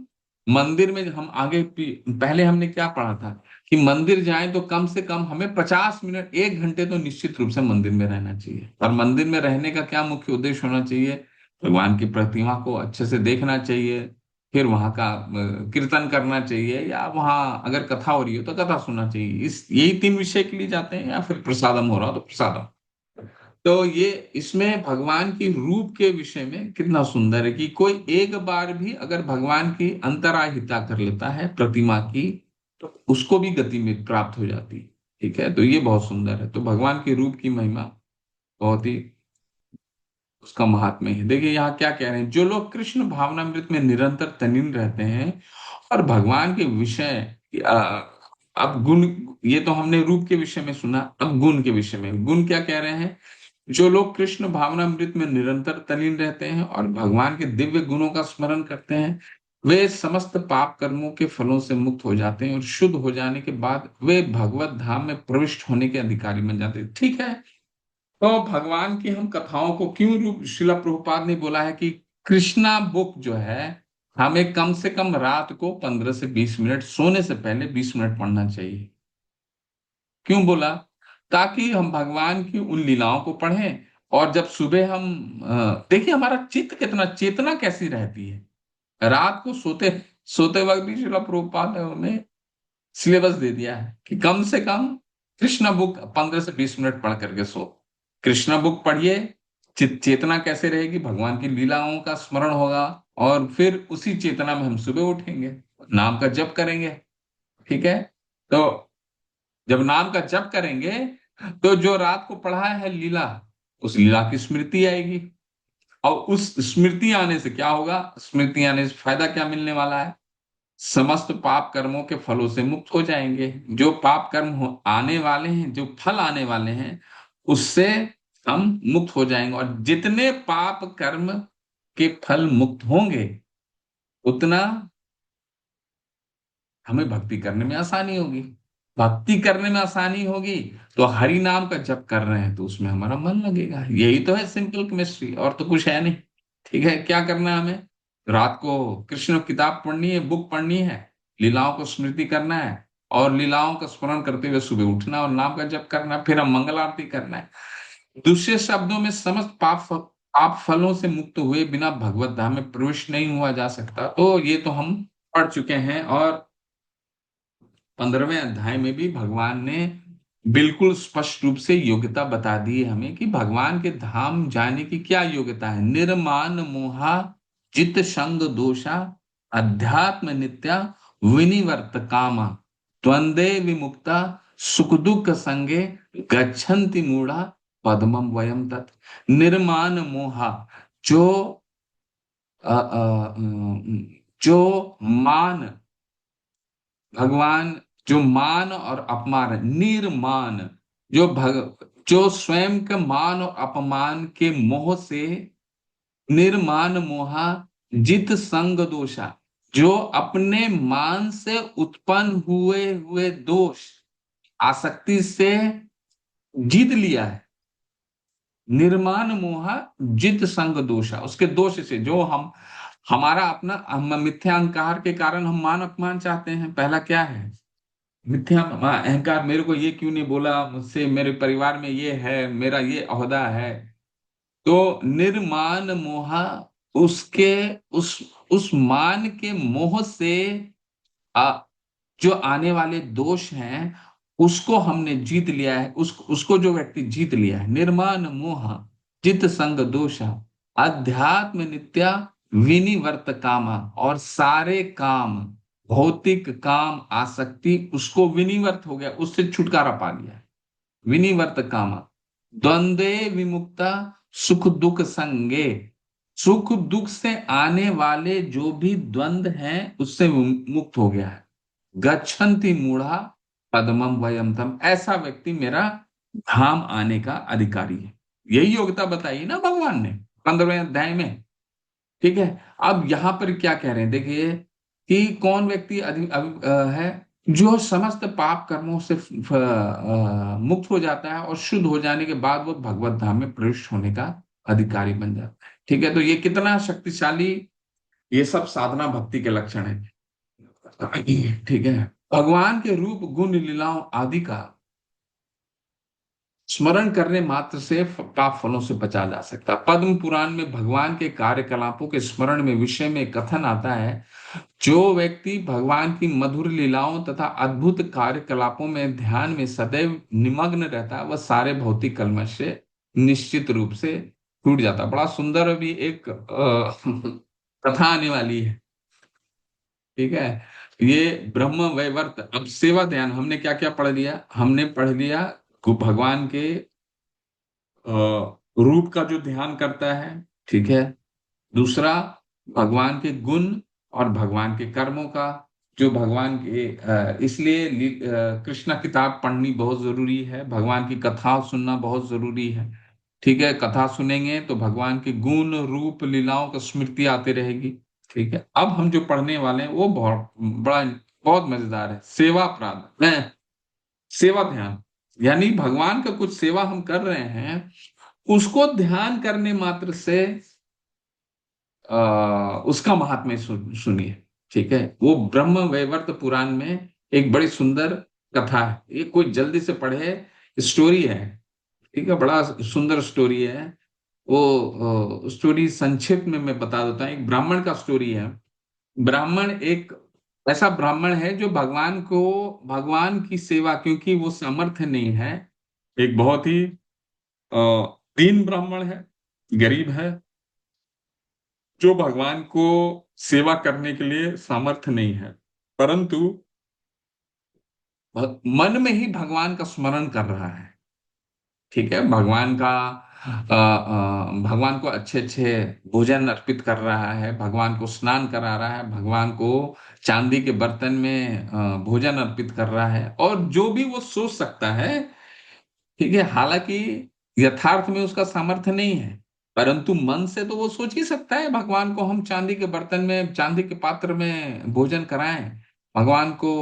मंदिर में हम आगे पहले हमने क्या पढ़ा था कि मंदिर जाएं तो कम से कम हमें 50 मिनट 1 घंटे तो निश्चित रूप से मंदिर में रहना चाहिए। और मंदिर में रहने का क्या मुख्य उद्देश्य होना चाहिए? भगवान की प्रतिमा को अच्छे से देखना चाहिए, फिर वहां का कीर्तन करना चाहिए, या वहां अगर कथा हो रही हो तो कथा सुनना चाहिए। इस यही 3 विषय के लिए जाते हैं, या फिर प्रसादम हो रहा हो तो प्रसादम। तो ये इसमें भगवान की रूप के विषय में कितना सुंदर है कि कोई एक बार भी अगर भगवान की अंतराहिता कर लेता है प्रतिमा की, तो उसको भी गति में प्राप्त हो जाती है। ठीक है, तो ये बहुत सुंदर है। तो भगवान के रूप की महिमा बहुत ही, उसका महात्म्य है। देखिए यहाँ क्या कह रहे हैं, जो लोग कृष्ण भावनामृत में निरंतर तल्लीन रहते हैं और भगवान के विषय, अब गुण, ये तो हमने रूप के विषय में सुना, अब गुण के विषय में, गुण क्या कह रहे हैं। जो लोग कृष्ण भावनामृत में निरंतर तल्लीन रहते हैं और भगवान के दिव्य गुणों का स्मरण करते हैं, वे समस्त पाप कर्मों के फलों से मुक्त हो जाते हैं और शुद्ध हो जाने के बाद वे भगवत धाम में प्रविष्ट होने के अधिकारी बन जाते हैं। ठीक है, तो भगवान की हम कथाओं को क्यों रूप, शिला प्रभुपाद ने बोला है कि कृष्णा बुक जो है, हमें कम से कम रात को 15 से 20 मिनट, सोने से पहले 20 मिनट पढ़ना चाहिए। क्यों बोला? ताकि हम भगवान की उन लीलाओं को पढ़ें, और जब सुबह हम देखिए हमारा चित्त कितना, चेतना कैसी रहती है। रात को सोते सोते वक्त भी श्रील प्रभुपाद ने उन्हें सिलेबस दे दिया है कि कम से कम कृष्णा बुक 15 से 20 मिनट पढ़ करके सो। कृष्णा बुक पढ़िए, चेतना कैसे रहेगी, भगवान की लीलाओं का स्मरण होगा, और फिर उसी चेतना में हम सुबह उठेंगे, नाम का जप करेंगे। ठीक है। तो जब नाम का जप करेंगे तो जो रात को पढ़ा है लीला, उस लीला की स्मृति आएगी, और उस स्मृति आने से क्या होगा, स्मृति आने से फायदा क्या मिलने वाला है, समस्त पाप कर्मों के फलों से मुक्त हो जाएंगे। जो पाप कर्म आने वाले हैं, जो फल आने वाले हैं, उससे हम मुक्त हो जाएंगे। और जितने पाप कर्म के फल मुक्त होंगे, उतना हमें भक्ति करने में आसानी होगी। भक्ति करने में आसानी होगी तो हरि नाम का जप कर रहे हैं तो उसमें हमारा मन लगेगा। यही तो है सिंपल केमिस्ट्री, और तो कुछ है नहीं। ठीक है, क्या करना है हमें, रात को कृष्ण किताब पढ़नी है, बुक पढ़नी है, लीलाओं को स्मृति करना है, और लीलाओं का स्मरण करते हुए सुबह उठना और नाम का जप करना है, फिर हम मंगल आरती करना है। दूसरे शब्दों में समस्त पाप फलों से मुक्त हुए बिना भगवत धाम में प्रवेश नहीं हुआ जा सकता। तो ये तो हम पढ़ चुके हैं, और 15वें अध्याय में भी भगवान ने बिल्कुल स्पष्ट रूप से योग्यता बता दी है हमें कि भगवान के धाम जाने की क्या योग्यता है। निर्माण मोहा जित संग दोषा अध्यात्म नित्या विनिवर्त कामा द्वंद्वे विमुक्ता सुख दुख संगे गच्छन्ति मूढ़ा पद्मम वयम तत्। निर्माण मोहा, जो जो मान, भगवान जो मान और अपमान, निर्मान, जो स्वयं के मान और अपमान के मोह से, निर्मान मोहा जित संग दोषा, जो अपने मान से उत्पन्न हुए हुए दोष आसक्ति से जीत लिया है। निर्माण मोहा जित संग दोषा, उसके दोष से, जो हमारा अपना मिथ्या अहंकार के कारण हम मान अपमान चाहते हैं। पहला क्या है, मिथ्या अहंकार, मेरे को ये क्यों नहीं बोला मुझसे, मेरे परिवार में ये है, मेरा ये ओहदा है। तो निर्मान मोहा, उसके उस मान के मोह से जो आने वाले दोष हैं उसको हमने जीत लिया है। उसको जो व्यक्ति जीत लिया है, निर्मान मोह जित संग दोषा अध्यात्म नित्या विनिवर्त कामा, और सारे काम, भौतिक काम आसक्ति, उसको विनिवर्त हो गया, उससे छुटकारा पा लिया है। विनिवर्त कामा द्वंद्वे विमुक्ता सुख दुख संगे, सुख दुख से आने वाले जो भी द्वंद्व हैं उससे मुक्त हो गया है। गच्छन्ति मूढ़ा पद्मम वयम तम, ऐसा व्यक्ति मेरा धाम आने का अधिकारी है। यही योग्यता बताई ना भगवान ने 15वें अध्याय में। ठीक है। अब यहां पर क्या कह रहे हैं, देखिए कि कौन व्यक्ति है जो समस्त पाप कर्मों से मुक्त हो जाता है और शुद्ध हो जाने के बाद वो भगवत धाम में प्रविष्ट होने का अधिकारी बन जाता है। ठीक है, तो ये कितना शक्तिशाली, ये सब साधना भक्ति के लक्षण है। ठीक है, भगवान के रूप गुण लीलाओं आदि का स्मरण करने मात्र से पाप फलों से बचा जा सकता। पद्म पुराण में भगवान के कार्यकलापों के स्मरण में विषय में कथन आता है, जो व्यक्ति भगवान की मधुर लीलाओं तथा अद्भुत कार्यकलापों में ध्यान में सदैव निमग्न रहता है, वह सारे भौतिक कलमश से निश्चित रूप से छूट जाता। बड़ा सुंदर अभी एक कथा आने वाली है। ठीक है, ये ब्रह्म वैवर्त। अब सेवा ध्यान हमने क्या क्या पढ़ लिया, हमने पढ़ लिया भगवान के रूप का जो ध्यान करता है। ठीक है, दूसरा भगवान के गुण और भगवान के कर्मों का, जो भगवान के इसलिए कृष्णा किताब पढ़नी बहुत जरूरी है, भगवान की कथा सुनना बहुत जरूरी है। ठीक है, कथा सुनेंगे तो भगवान के गुण रूप लीलाओं का स्मृति आती रहेगी। ठीक है, अब हम जो पढ़ने वाले हैं वो बहुत मजेदार है। सेवा प्रार्थना, सेवा ध्यान, यानी भगवान का कुछ सेवा हम कर रहे हैं, उसको ध्यान करने मात्र से उसका महात्म्य सुनिए। ठीक है, वो ब्रह्म वैवर्त पुराण में एक बड़ी सुंदर कथा है, ये कोई जल्दी से पढ़े, स्टोरी है। ठीक है, बड़ा सुंदर स्टोरी है वो। स्टोरी संक्षिप्त में मैं बता देता हूँ। एक ब्राह्मण का स्टोरी है। ब्राह्मण एक ऐसा ब्राह्मण है जो भगवान की सेवा, क्योंकि वो सामर्थ्य नहीं है, एक बहुत ही दीन ब्राह्मण है, गरीब है, जो भगवान को सेवा करने के लिए सामर्थ्य नहीं है, परंतु मन में ही भगवान का स्मरण कर रहा है। ठीक है, भगवान को अच्छे अच्छे भोजन अर्पित कर रहा है, भगवान को स्नान करा रहा है, भगवान को चांदी के बर्तन में भोजन अर्पित कर रहा है, और जो भी वो सोच सकता है। ठीक है, हालांकि यथार्थ में उसका सामर्थ्य नहीं है, परंतु मन से तो वो सोच ही सकता है, भगवान को हम चांदी के बर्तन में, चांदी के पात्र में भोजन कराएं, भगवान को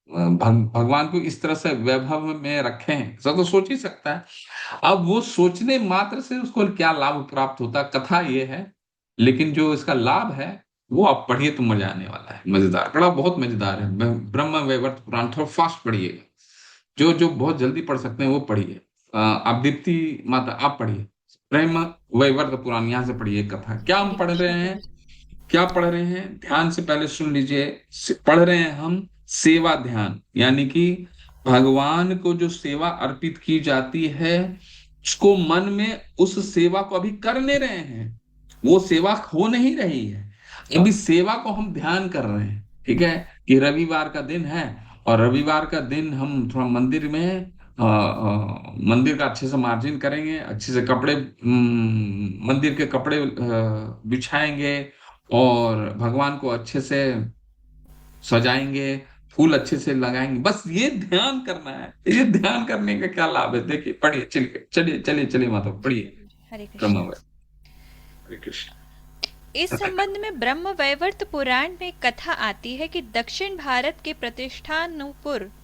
भगवान को इस तरह से वैभव में रखें, ऐसा तो सोच ही सकता है। अब वो सोचने मात्र से उसको क्या लाभ प्राप्त होता है, कथा ये है। लेकिन जो इसका लाभ है वो आप पढ़िए तो मजा आने वाला है, मजेदार, बड़ा बहुत मजेदार है। ब्रह्म वैवर्त पुराण थोड़ा फास्ट पढ़िएगा, जो जो बहुत जल्दी पढ़ सकते हैं वो पढ़िए। आप दीप्ति माता आप पढ़िए ब्रह्म वैवर्त पुराण, यहाँ से पढ़िए कथा। क्या हम हरे पढ़ रहे कृष्ण हैं, गुरुजी। क्या पढ़ रहे हैं, ध्यान से पहले सुन लीजिए। पढ़ रहे हैं हम सेवा ध्यान, यानी कि भगवान को जो सेवा अर्पित की जाती है, उसको मन में उस सेवा को अभी करने रहे हैं, वो सेवा हो नहीं रही है, अभी सेवा को हम ध्यान कर रहे हैं। ठीक है, कि रविवार का दिन है, और रविवार का दिन हम थोड़ा मंदिर में मंदिर का अच्छे से मार्जिन करेंगे, अच्छे से कपड़े, मंदिर के कपड़े बिछाएंगे, और भगवान को अच्छे से सजाएंगे, फूल अच्छे से लगाएंगे, बस ये ध्यान करना है। ये ध्यान करने का क्या लाभ है, देखिए पढ़िए, चलिए चलिए चलिए चलिए माता हरे पढ़िए। कृष्ण गुरुजी, हरे कृष्ण। ब्रह्म हरे कृष्ण। इस संबंध में ब्रह्म वैवर्त पुराण में कथा आती है कि दक्षिण भारत के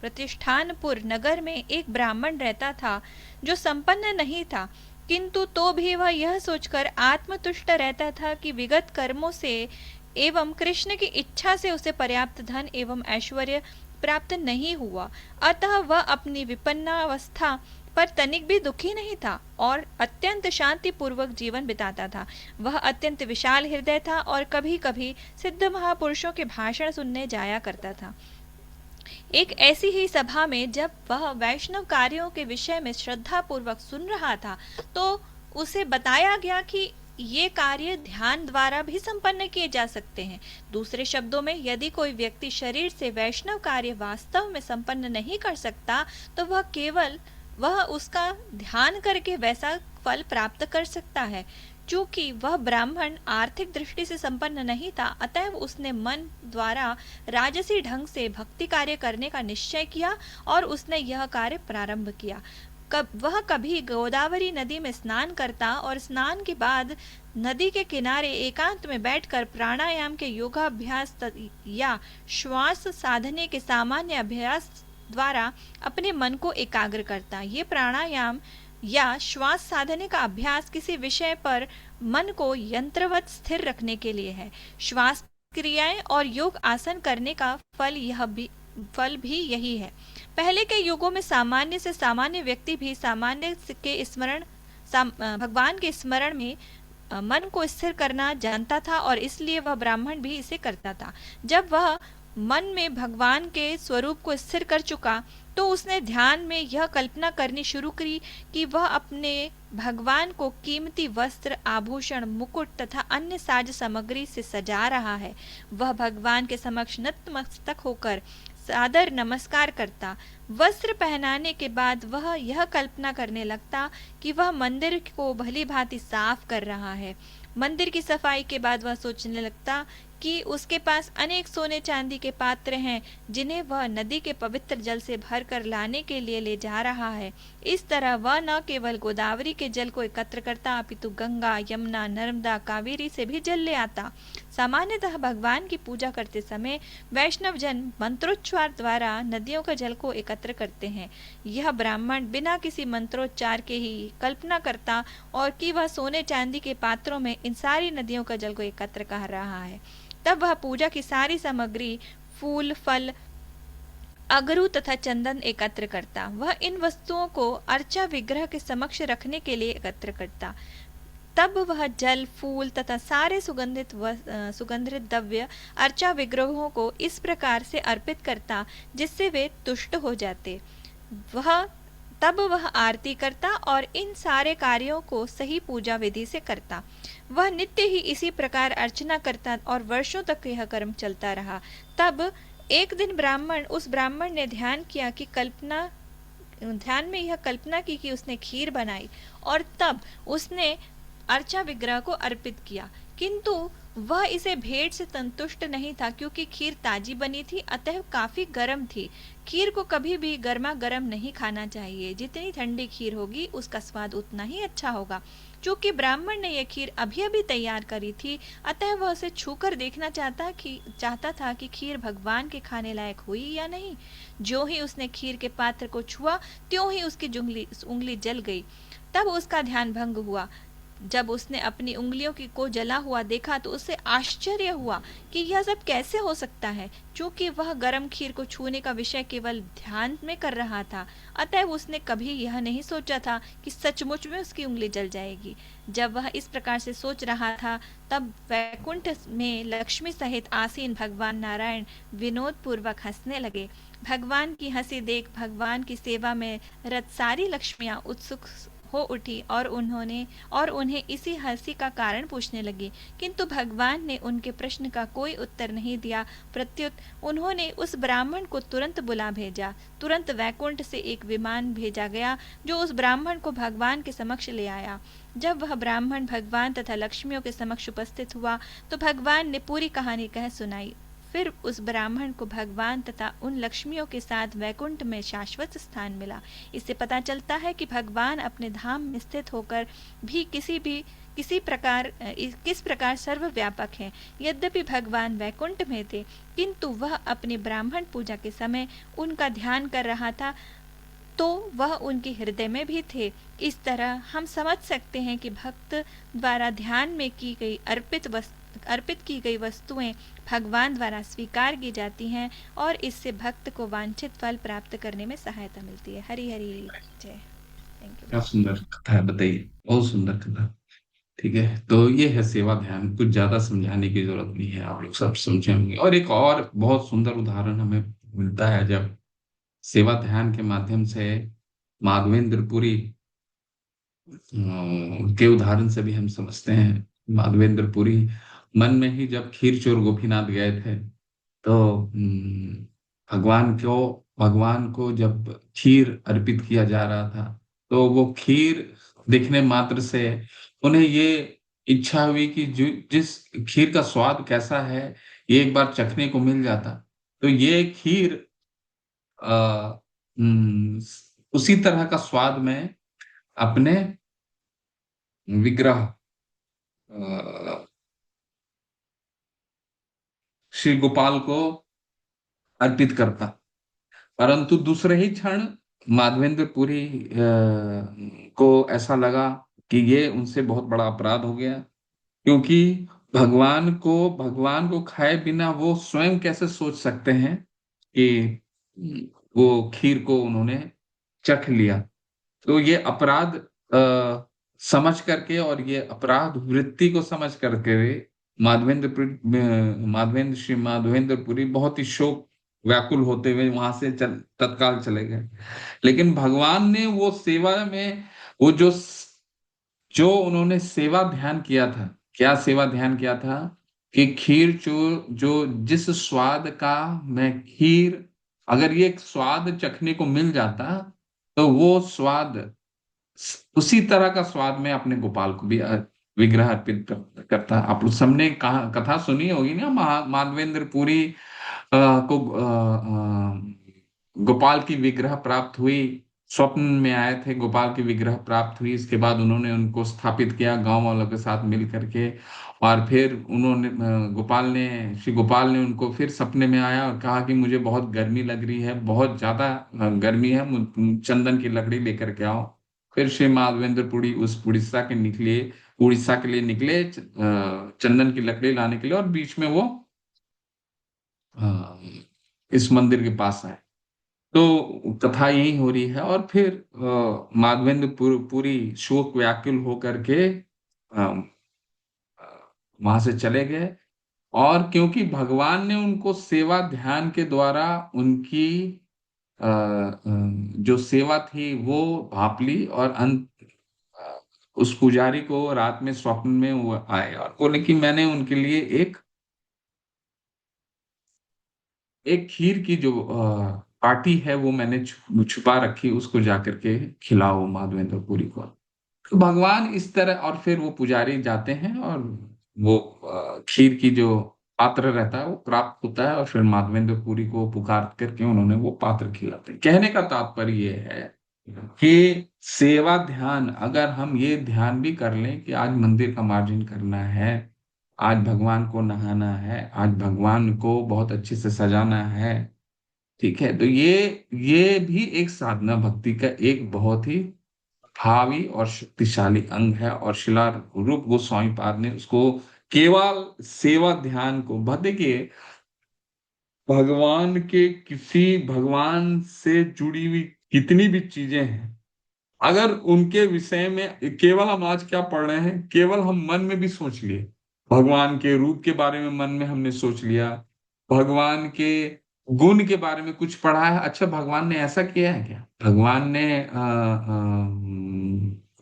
प्रतिष्ठानपुर नगर में एक ब्राह्मण रहता था जो संपन्न नहीं था, किंतु तो भी वह यह सोचकर आत्मतुष्ट रहता था कि विगत कर्मों से एवं कृष्ण की इच्छा से उसे पर्याप्त धन एवं ऐश्वर्य प्राप्त नहीं हुआ, अतः वह अपनी विपन्नावस्था पर तनिक भी दुखी नहीं था और अत्यंत शांति पूर्वक जीवन बिताता था। वह अत्यंत विशाल हृदय था और कभी कभी सिद्ध महापुरुषों के भाषण सुनने जाया करता था। एक ऐसी ही सभा में जब वह वैष्णव कार्यों के विषय में श्रद्धा पूर्वक सुन रहा था, तो उसे बताया गया कि ये कार्य ध्यान द्वारा भी संपन्न किए जा सकते हैं। दूसरे शब्दों में, यदि कोई व्यक्ति शरीर से वैष्णव कार्य वास्तव में संपन्न नहीं कर सकता, तो वह उसका ध्यान करके वैसा फल प्राप्त कर सकता है। चूंकि वह ब्राह्मण आर्थिक दृष्टि से संपन्न नहीं था, अतएव उसने मन द्वारा राजसी ढंग से भक्ति कार्य करने का निश्चय किया और उसने यह कार्य प्रारंभ किया। वह कभी गोदावरी नदी में स्नान करता और स्नान के बाद नदी के किनारे एकांत में बैठकर प्राणायाम के योगाभ्यास या श्वास साधने के सामान्य अभ्यास द्वारा अपने मन को एकाग्र करता। ये प्राणायाम या श्वास साधने का अभ्यास किसी विषय पर मन को यंत्रवत स्थिर रखने के लिए है। श्वास क्रियाएं और योग आसन करने का फल भी यही है। पहले के युगों में सामान्य से सामान्य व्यक्ति भी भगवान के स्मरण में मन को स्थिर करना जानता था और इसलिए वह ब्राह्मण भी इसे करता था। जब वह मन में भगवान के स्वरूप को स्थिर कर चुका, तो उसने ध्यान में यह कल्पना करनी शुरू की कि वह अपने भगवान को कीमती वस्त्र, आभूषण, मुकुट तथा अन्य साज सामग्री से सजा रहा है। वह भगवान के समक्ष नतमस्तक होकर सादर नमस्कार करता। वस्त्र पहनाने के बाद वह यह कल्पना करने लगता कि वह मंदिर को भली भांति साफ कर रहा है। मंदिर की सफाई के बाद वह सोचने लगता कि उसके पास अनेक सोने चांदी के पात्र हैं, जिन्हें वह नदी के पवित्र जल से भर कर लाने के लिए ले जा रहा है। इस तरह वह न केवल गोदावरी के जल को एकत्र करता, अपितु गंगा, यमुना, नर्मदा, कावेरी से भी जल ले आता। सामान्यतः भगवान की पूजा करते समय वैष्णव जन मंत्रोच्चार द्वारा नदियों के जल को एकत्र करते हैं। यह ब्राह्मण बिना किसी मंत्रोच्चार के ही कल्पना करता और कि वह सोने चांदी के पात्रों में इन सारी नदियों का जल को एकत्र कर रहा है। तब वह पूजा की सारी सामग्री, फूल, फल, अगरू तथा चंदन एकत्र करता। वह इन वस्तुओं को अर्चा विग्रह के समक्ष रखने के लिए एकत्र करता। तब वह जल, फूल तथा सारे सुगंधित द्रव्य अर्चा विग्रहों को इस प्रकार से अर्पित करता जिससे वे तुष्ट हो जाते। वह तब वह आरती करता और इन सारे कार्यों को सही पूजा विधि से करता। वह नित्य ही इसी प्रकार अर्चना करता और वर्षों तक यह कर्म चलता रहा। तब एक दिन उस ब्राह्मण ने ध्यान में यह कल्पना की कि उसने खीर बनाई और तब उसने अर्चा विग्रह को अर्पित किया, किंतु वह इसे भेंट से संतुष्ट नहीं था क्योंकि खीर ताजी बनी थी, अतः काफी गर्म थी। खीर को कभी भी गर्मा गर्म नहीं खाना चाहिए, जितनी ठंडी खीर होगी उसका स्वाद उतना ही अच्छा होगा। चूंकि ब्राह्मण ने यह खीर अभी अभी तैयार करी थी, अतः वह उसे छूकर देखना चाहता था कि खीर भगवान के खाने लायक हुई या नहीं। जो ही उसने खीर के पात्र को छुआ, त्यों ही उसकी उंगली जल गई। तब उसका ध्यान भंग हुआ। जब उसने अपनी उंगलियों को जला हुआ देखा तो उसे आश्चर्य हुआ कि यह सब कैसे हो सकता है। चूंकि वह गर्म खीर को छूने का विषय केवल ध्यान में कर रहा था, अतः उसने कभी यह नहीं सोचा था कि सचमुच में उसकी उंगली जल जाएगी। जब वह इस प्रकार से सोच रहा था, तब वैकुंठ में लक्ष्मी सहित आसीन भगवान नारायण विनोद पूर्वक हंसने लगे। भगवान की हंसी देख भगवान की सेवा में रत सारी लक्ष्मियां उत्सुक हो उठी और उन्हें इसी हंसी का कारण पूछने लगी, किंतु भगवान ने उनके प्रश्न का कोई उत्तर नहीं दिया। प्रत्युत उन्होंने उस ब्राह्मण को तुरंत बुला भेजा। तुरंत वैकुंठ से एक विमान भेजा गया जो उस ब्राह्मण को भगवान के समक्ष ले आया। जब वह ब्राह्मण भगवान तथा लक्ष्मियों के समक्ष उपस्थित हुआ तो भगवान ने पूरी कहानी कह सुनाई। फिर उस ब्राह्मण को भगवान तथा उन लक्ष्मियों के साथ वैकुंठ में शाश्वत स्थान मिला। इससे पता चलता है कि भगवान अपने धाम में स्थित होकर भी किस प्रकार सर्वव्यापक हैं। यद्यपि भगवान वैकुंठ में थे, किंतु वह अपनी ब्राह्मण पूजा के समय उनका ध्यान कर रहा था, तो वह उनके हृदय में भी थे। इस तरह हम समझ सकते हैं कि भक्त द्वारा ध्यान में की गई अर्पित की गई वस्तुएं भगवान द्वारा स्वीकार की जाती हैं और इससे भक्त को वांछित फल प्राप्त करने में सहायता मिलती है। हरि हरि जय। Thank you. क्या सुंदर कथा है, बताइए, बहुत सुंदर कथा। ठीक है, तो ये है सेवा ध्यान। कुछ ज्यादा समझाने की जरूरत नहीं है, आप लोग सब समझे होंगे। और एक और बहुत सुंदर उदाहरण हमें मिलता है जब सेवा ध्यान के माध्यम से माधवेंद्र पुरी के उदाहरण से भी हम समझते हैं। माधवेंद्र पुरी मन में ही जब खीर चोर गोपीनाथ गए थे, तो भगवान को जब खीर अर्पित किया जा रहा था, तो वो खीर देखने मात्र से उन्हें ये इच्छा हुई कि जिस खीर का स्वाद कैसा है ये एक बार चखने को मिल जाता। तो ये खीर आ, उसी तरह का स्वाद में अपने विग्रह श्री गोपाल को अर्पित करता। परंतु दूसरे ही क्षण माधवेंद्र पुरी को ऐसा लगा कि ये उनसे बहुत बड़ा अपराध हो गया, क्योंकि भगवान को खाए बिना वो स्वयं कैसे सोच सकते हैं कि वो खीर को उन्होंने चख लिया। तो ये अपराध समझ करके और ये अपराध वृत्ति को समझ करके श्री माधवेंद्र पुरी बहुत ही शोक व्याकुल होते हुए वहां से तत्काल चले गए। लेकिन भगवान ने वो सेवा में वो जो उन्होंने सेवा ध्यान किया था, क्या सेवा ध्यान किया था कि खीर जो जिस स्वाद का मैं खीर, अगर ये स्वाद चखने को मिल जाता तो वो स्वाद उसी तरह का स्वाद में अपने गोपाल को भी विग्रह अर्पित करता। आप लोग सबने कथा सुनी होगी ना, माधवेंद्र पुरी को गोपाल की विग्रह प्राप्त हुई, स्वप्न में आए थे, गोपाल की विग्रह प्राप्त हुई। इसके बाद उन्होंने उनको स्थापित किया गांव वालों के साथ मिल करके, और फिर उन्होंने श्री गोपाल ने उनको फिर सपने में आया और कहा कि मुझे बहुत गर्मी लग रही है, बहुत ज्यादा गर्मी है, चंदन की लकड़ी लेकर के आओ। फिर श्री माधवेंद्र पुरी उड़ीसा के लिए निकले चंदन की लकड़ी लाने के लिए, और बीच में वो इस मंदिर के पास आए। तो कथा यही हो रही है। और फिर माधवेंद्र पुरी शोक व्याकुल होकर के वहां से चले गए। और क्योंकि भगवान ने उनको सेवा ध्यान के द्वारा उनकी जो सेवा थी वो भाप ली, और उस पुजारी को रात में स्वप्न में वो आए और बोले कि मैंने उनके लिए एक एक खीर की जो पार्टी है वो मैंने छुपा रखी, उसको जाकर के खिलाओ माधवेंद्रपुरी को। तो भगवान इस तरह, और फिर वो पुजारी जाते हैं और वो खीर की जो पात्र रहता है वो प्राप्त होता है, और फिर माधवेंद्रपुरी को पुकार करके उन्होंने वो पात्र खिलाते हैं। कहने का तात्पर्य ये है कि सेवा ध्यान, अगर हम ये ध्यान भी कर लें कि आज मंदिर का मार्जिन करना है, आज भगवान को नहाना है, आज भगवान को बहुत अच्छे से सजाना है, ठीक है, तो ये भी एक साधना भक्ति का एक बहुत ही भावी और शक्तिशाली अंग है। और शिला रूप गोस्वामी पाद ने उसको केवल सेवा ध्यान को देखिए, भगवान से जुड़ी हुई कितनी भी चीजें हैं, अगर उनके विषय में केवल हम आज क्या पढ़ रहे हैं, केवल हम मन में भी सोच लिए, भगवान के रूप के बारे में मन में हमने सोच लिया, भगवान के गुण के बारे में कुछ पढ़ा है, अच्छा भगवान ने ऐसा किया है क्या, भगवान ने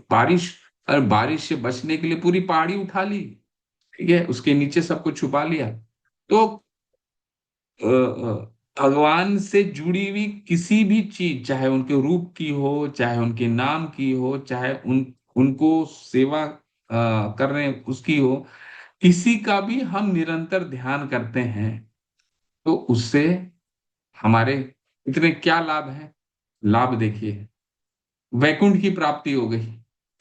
बारिश, अरे बारिश से बचने के लिए पूरी पहाड़ी उठा ली, ठीक है, उसके नीचे सबको छुपा लिया। तो भगवान से जुड़ी हुई किसी भी चीज, चाहे उनके रूप की हो, चाहे उनके नाम की हो, चाहे उनको सेवा कर रहे हैं उसकी हो, किसी का भी हम निरंतर ध्यान करते हैं तो उससे हमारे इतने क्या लाभ है। लाभ देखिए, वैकुंठ की प्राप्ति हो गई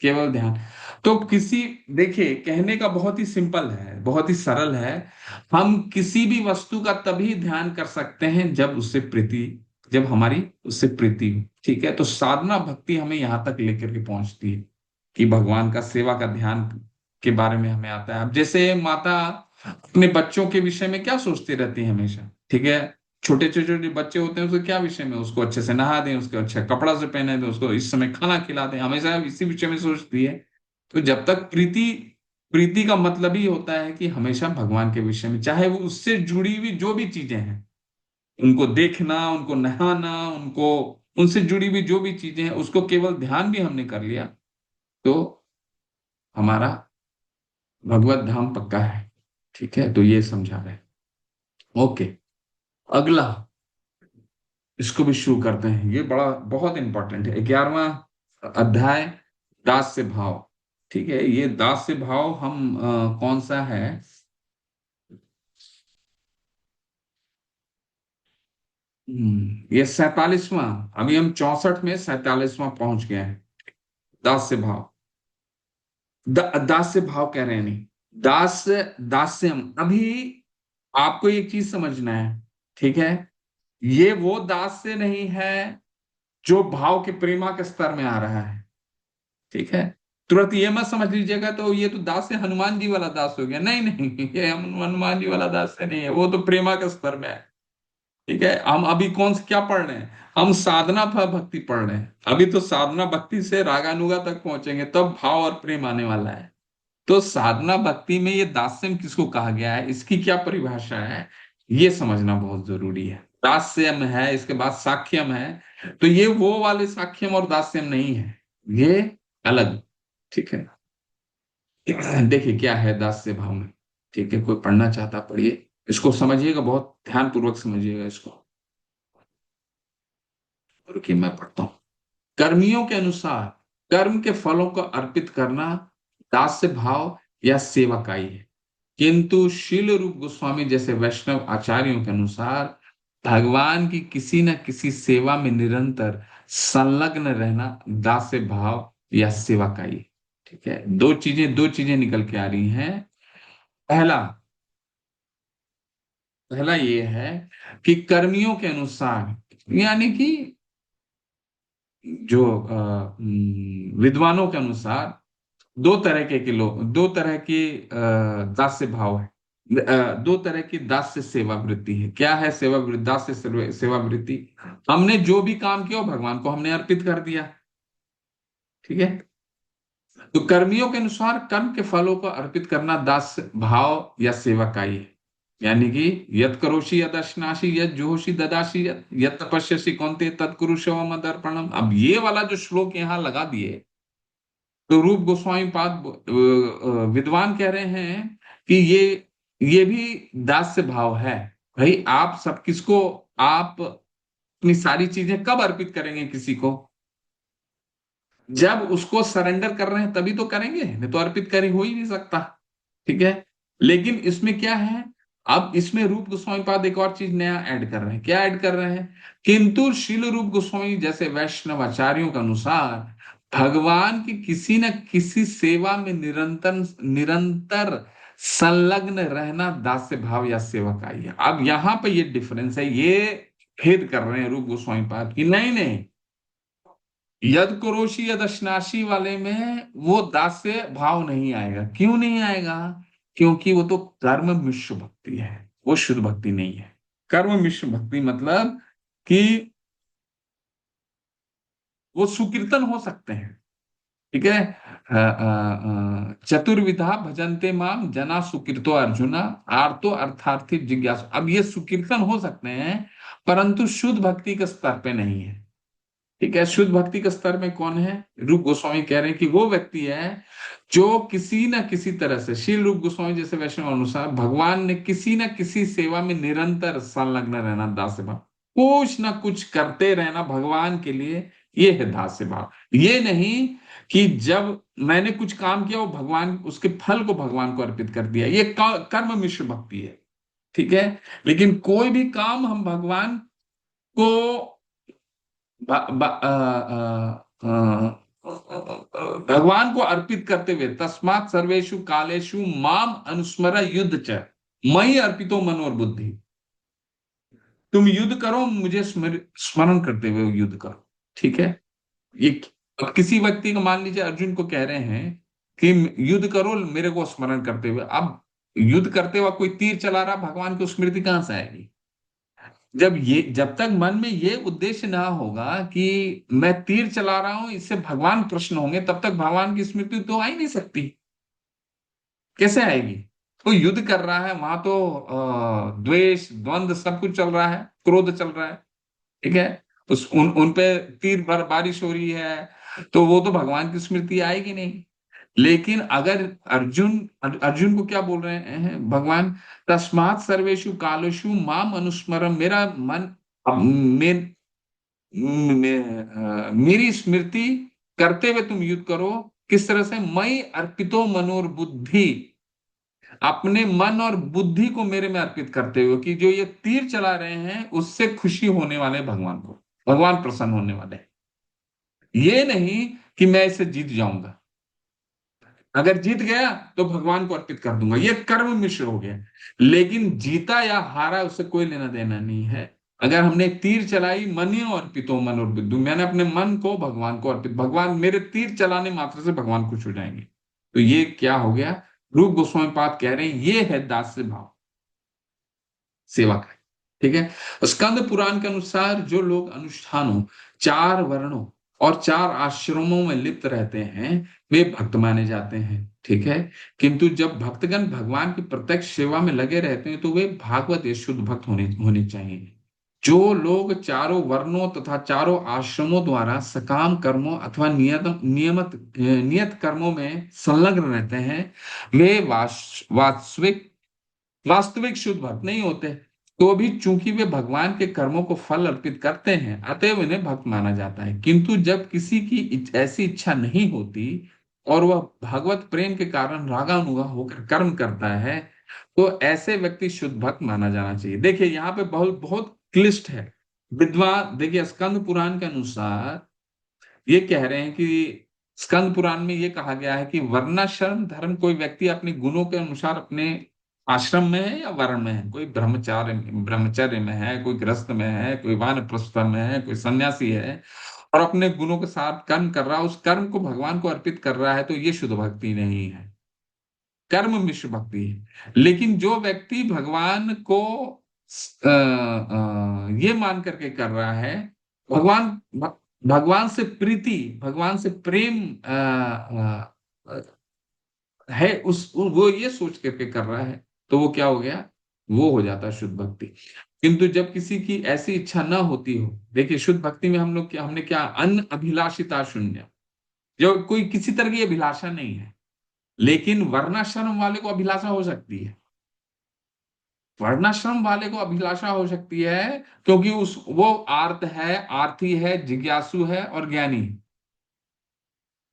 केवल ध्यान। तो किसी, देखिए कहने का बहुत ही सिंपल है, बहुत ही सरल है, हम किसी भी वस्तु का तभी ध्यान कर सकते हैं जब उससे प्रीति, जब हमारी उससे प्रीति हो, ठीक है। तो साधना भक्ति हमें यहाँ तक लेकर के पहुंचती है कि भगवान का सेवा का ध्यान के बारे में हमें आता है। अब जैसे माता अपने बच्चों के विषय में क्या सोचती रहती है हमेशा, ठीक है, छोटे छोटे छोटे बच्चे होते हैं उसको क्या विषय में, उसको अच्छे से नहा दें, उसको अच्छा कपड़ा से पहने दें, उसको इस समय खाना खिला दें, हमेशा इसी विषय में सोचती है। तो जब तक प्रीति, प्रीति का मतलब ही होता है कि हमेशा भगवान के विषय में, चाहे वो उससे जुड़ी हुई जो भी चीजें हैं, उनको देखना, उनको नहाना, उनको, उनसे जुड़ी हुई जो भी चीजें हैं उसको केवल ध्यान भी हमने कर लिया तो हमारा भगवत धाम पक्का है, ठीक है। तो ये समझा रहे हैं। ओके, अगला, इसको भी शुरू करते हैं, ये बड़ा बहुत इंपॉर्टेंट है, 11वां अध्याय, दास से भाव, ठीक है। ये दास से भाव हम कौन सा है, ये 47वां, अभी हम 64 में 47वां पहुंच गए हैं। दास से भाव, दास से भाव कह रहे हैं, नहीं, दास, दास्यम। अभी आपको एक चीज समझना है, ठीक है, ये वो दास से नहीं है जो भाव के प्रेमा के स्तर में आ रहा है, ठीक है। तुरंत ये मत समझ लीजिएगा तो ये तो दास से हनुमान जी वाला दास हो गया, नहीं नहीं, ये हनुमान जी वाला दास से नहीं है, वो तो प्रेमा के स्तर में है, ठीक है। हम अभी कौन से क्या पढ़ रहे हैं, हम साधना भक्ति पढ़ रहे हैं, अभी तो साधना भक्ति से रागानुगा तक पहुंचेंगे तब भाव और प्रेम आने वाला है। तो साधना भक्ति में ये दास्यम किसको कहा गया है, इसकी क्या परिभाषा है, ये समझना बहुत जरूरी है। दास्यम है, इसके बाद साख्यम है, तो ये वो वाले साख्यम और दास्यम नहीं है, ये अलग, ठीक है। देखिए क्या है दास्य भाव में, ठीक है, कोई पढ़ना चाहता पढ़िए, इसको समझिएगा, बहुत ध्यान पूर्वक समझिएगा इसको। रुकिए मैं पढ़ता हूँ। कर्मियों के अनुसार कर्म के फलों को अर्पित करना दास्य भाव या सेवकाई है, किंतु शील रूप गोस्वामी जैसे वैष्णव आचार्यों के अनुसार भगवान की किसी न किसी सेवा में निरंतर संलग्न रहना दास्य भाव या सेवकाई है, ठीक है। दो चीजें निकल के आ रही हैं। पहला पहला ये है कि कर्मियों के अनुसार, यानी कि जो विद्वानों के अनुसार दो तरह के लोग, दो तरह की दास्य भाव है, दो तरह की दास्य सेवा वृत्ति है। क्या है सेवा वृत्ति, दास्य सेवा वृत्ति, हमने जो भी काम किया वो भगवान को हमने अर्पित कर दिया, ठीक है। तो कर्मियों के अनुसार कर्म के फलों को अर्पित करना दास भाव या सेवकाई है। यानी कि यत करोषि यद अश्नासि यद जुहोषि ददासि यत तपस्यसि कौन्तेय तत्कुरुषो मम दर्पणम। अब ये वाला जो श्लोक यहाँ लगा दिए, तो रूप गोस्वामी पाद विद्वान कह रहे हैं कि ये भी दास्य भाव है। भाई आप सब किसको, आप अपनी सारी चीजें कब अर्पित करेंगे किसी को? जब उसको सरेंडर कर रहे हैं तभी तो करेंगे, नहीं तो अर्पित कर हो ही नहीं सकता। ठीक है, लेकिन इसमें क्या है, अब इसमें रूप गोस्वामी पाद एक और चीज नया ऐड कर रहे हैं। क्या ऐड कर रहे हैं? किंतु शील रूप गोस्वामी जैसे वैष्णव आचार्यों के अनुसार भगवान की किसी न किसी सेवा में निरंतर निरंतर संलग्न रहना दास्य भाव या सेवकाई है। अब यहां पे ये डिफरेंस है, ये भेद कर रहे हैं रूप गोस्वामी पाद की, नहीं नहीं, यद कुरोशी यद अश्नाशी वाले में वो दास्य भाव नहीं आएगा। क्यों नहीं आएगा? क्योंकि वो तो कर्म मिश्र भक्ति है, वो शुद्ध भक्ति नहीं है। कर्म मिश्र भक्ति मतलब कि वो सुकीर्तन हो सकते हैं। ठीक है, चतुर्विधा भजन्ते माम जना सुकीर्तो अर्जुना आर्तो अर्थार्थी जिज्ञासु। अब ये सुकीर्तन हो सकते हैं, परंतु शुद्ध भक्ति के स्तर पे नहीं है। ठीक है, शुद्ध भक्ति के स्तर में कौन है? रूप गोस्वामी कह रहे हैं कि वो व्यक्ति है जो किसी न किसी तरह से, शील रूप गोस्वामी जैसे वैष्णव अनुसार भगवान ने किसी न किसी सेवा में निरंतर संलग्न रहना, दास्य भाव, कुछ ना कुछ करते रहना भगवान के लिए, ये है दास्य भाव। ये नहीं कि जब मैंने कुछ काम किया वो भगवान, उसके फल को भगवान को अर्पित कर दिया, ये कर्म मिश्र भक्ति है। ठीक है, लेकिन कोई भी काम हम भगवान को भगवान को अर्पित करते हुए, तस्मात् सर्वेषु कालेषु माम अनुस्मर युद्ध च मयि अर्पितो मनोर बुद्धि। तुम युद्ध करो, मुझे स्मरण करते हुए युद्ध करो। ठीक है, ये अब किसी व्यक्ति को, मान लीजिए अर्जुन को कह रहे हैं कि युद्ध करो मेरे को स्मरण करते हुए। अब युद्ध करते हुए कोई तीर चला रहा, भगवान की स्मृति कहां से आएगी? जब तक मन में ये उद्देश्य ना होगा कि मैं तीर चला रहा हूं इससे भगवान प्रसन्न होंगे, तब तक भगवान की स्मृति तो आ ही नहीं सकती। कैसे आएगी? कोई युद्ध कर रहा है, वहां तो द्वेष द्वंद्व सब कुछ चल रहा है, क्रोध चल रहा है। ठीक है, उन पे तीर बारिश हो रही है, तो वो तो भगवान की स्मृति आएगी नहीं। लेकिन अगर अर्जुन अर्जुन को क्या बोल रहे हैं भगवान, तस्मात् सर्वेषु कालेषु माम अनुस्मरम, मेरा मन, मेरी स्मृति करते हुए तुम युद्ध करो। किस तरह से? मई अर्पितो मनोर बुद्धि, अपने मन और बुद्धि को मेरे में अर्पित करते हुए, कि जो ये तीर चला रहे हैं उससे खुशी होने वाले भगवान को, भगवान प्रसन्न होने वाले। ये नहीं कि मैं इसे जीत जाऊंगा, अगर जीत गया तो भगवान को अर्पित कर दूंगा, ये कर्म मिश्र हो गया। लेकिन जीता या हारा उससे कोई लेना देना नहीं है। अगर हमने तीर चलाई, मनियो अर्पितो मनोर्बिदु, मैंने अपने मन को भगवान को अर्पित, भगवान मेरे तीर चलाने मात्र से भगवान खुश हो जाएंगे। तो ये क्या हो गया? रूप गोस्वामी पाद कह रहे हैं ये है दास्य भाव, सेवा का। ठीक है, स्कंद पुराण के अनुसार जो लोग अनुष्ठानों, 4 वर्णों और 4 आश्रमों में लिप्त रहते हैं वे भक्त माने जाते हैं। ठीक है, किंतु जब भक्तगण भगवान की प्रत्यक्ष सेवा में लगे रहते हैं तो वे भागवत या शुद्ध भक्त होने चाहिए। जो लोग चारों वर्णों तथा चारों आश्रमों द्वारा सकाम कर्मों अथवा नियत कर्मों में संलग्न रहते हैं वे वास्तविक शुद्ध भक्त नहीं होते। तो भी चूंकि वे भगवान के कर्मों को फल अर्पित करते हैं, अतएव इन्हें भक्त माना जाता है। किंतु जब किसी की ऐसी इच्छा नहीं होती और वह भगवत प्रेम के कारण रागानुगा होकर कर्म करता है, तो ऐसे व्यक्ति शुद्ध भक्त माना जाना चाहिए। देखिए यहाँ पे बहुत बहुत क्लिष्ट है। विद्वान देखिए, स्कंद पुराण के अनुसार ये कह रहे हैं कि स्कंद पुराण में ये कहा गया है कि वर्णाश्रम धर्म, कोई व्यक्ति अपने गुणों के अनुसार अपने आश्रम में है या वर्ण में है, कोई ब्रह्मचर्य में है, कोई गृहस्थ में है, कोई वानप्रस्थ में है, कोई सन्यासी है, और अपने गुणों के साथ कर्म कर रहा है, उस कर्म को भगवान को अर्पित कर रहा है, तो ये शुद्ध भक्ति नहीं है, कर्म मिश्र भक्ति है। लेकिन जो व्यक्ति भगवान को ये मान करके कर रहा है, भगवान भगवान से प्रीति, भगवान से प्रेम है वो ये सोच करके कर रहा है, तो वो क्या हो गया, वो हो जाता है शुद्ध भक्ति। किंतु जब किसी की ऐसी इच्छा ना होती हो, देखिए शुद्ध भक्ति में हम लोग क्या, हमने क्या, अन अभिलाषिता शून्य, जो कोई किसी तरह की अभिलाषा नहीं है। लेकिन वर्णाश्रम वाले को अभिलाषा हो सकती है, वर्णाश्रम वाले को अभिलाषा हो सकती है, क्योंकि उस वो आर्त है, आर्थी है, जिज्ञासु है और ज्ञानी है।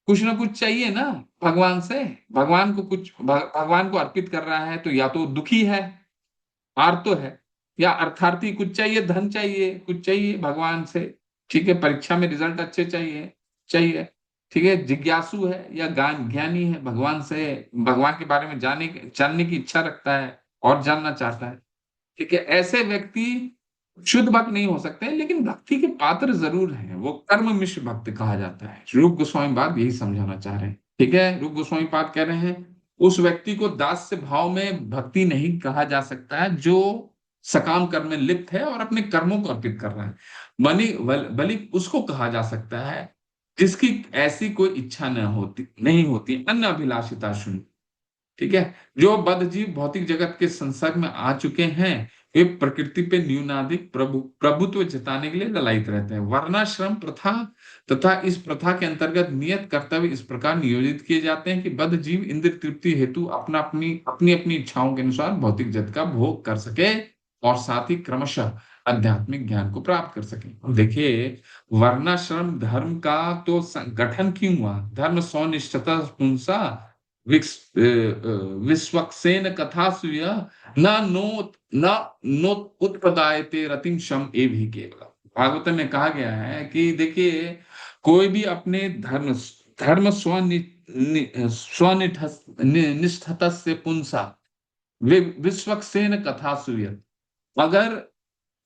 कुछ ना कुछ चाहिए ना भगवान से, भगवान को कुछ भगवान को अर्पित कर रहा है, तो या तो दुखी है, आर्त तो है, या अर्थार्थी, कुछ चाहिए, धन चाहिए, कुछ चाहिए भगवान से, ठीक है, परीक्षा में रिजल्ट अच्छे चाहिए, चाहिए, ठीक है, जिज्ञासु है या ज्ञानी है, भगवान से, भगवान के बारे में जानने की इच्छा रखता है और जानना चाहता है, ठीक है। ऐसे व्यक्ति शुद्ध भक्त नहीं हो सकते, लेकिन भक्ति के पात्र जरूर हैं, वो कर्म मिश्र भक्त कहा जाता है। रूप गोस्वामी पाद यही समझाना चाह रहे हैं, ठीक है। रूप गोस्वामी पाद कह रहे हैं उस व्यक्ति को दास्य भाव में भक्ति नहीं कहा जा सकता है जो सकाम कर्म में लिप्त है और अपने कर्मों को अर्पित कर रहा है। बल्कि उसको कहा जा सकता है जिसकी ऐसी कोई इच्छा नहीं होती, अन्य अभिलाषिता शून्य, ठीक है। जो बद्ध जीव भौतिक जगत के संसर्ग में आ चुके हैं, वे प्रकृति पे न्यूनाधिक प्रभुत्व जताने के लिए ललायित रहते हैं। वर्णाश्रम प्रथा तथा इस प्रथा के अंतर्गत नियत कर्तव्य इस प्रकार नियोजित किए जाते हैं कि बद्ध जीव इंद्र तृप्ति हेतु अपनी अपनी इच्छाओं के अनुसार भौतिक जगत का भोग कर सके और साथ ही क्रमशः आध्यात्मिक ज्ञान को प्राप्त कर सके। देखिए, वर्णाश्रम धर्म का तो गठन क्यों हुआ? धर्म स्वनिष्ठता पुंसा विश्वक्सेन कथा सूय न नोत न नोत उत्पदायते रतिम शम एव ही केवल। भागवत में कहा गया है कि देखिए, कोई भी अपने धर्म स्वनिष्ठत से पुंसा विश्वक्सेन कथा सूय, अगर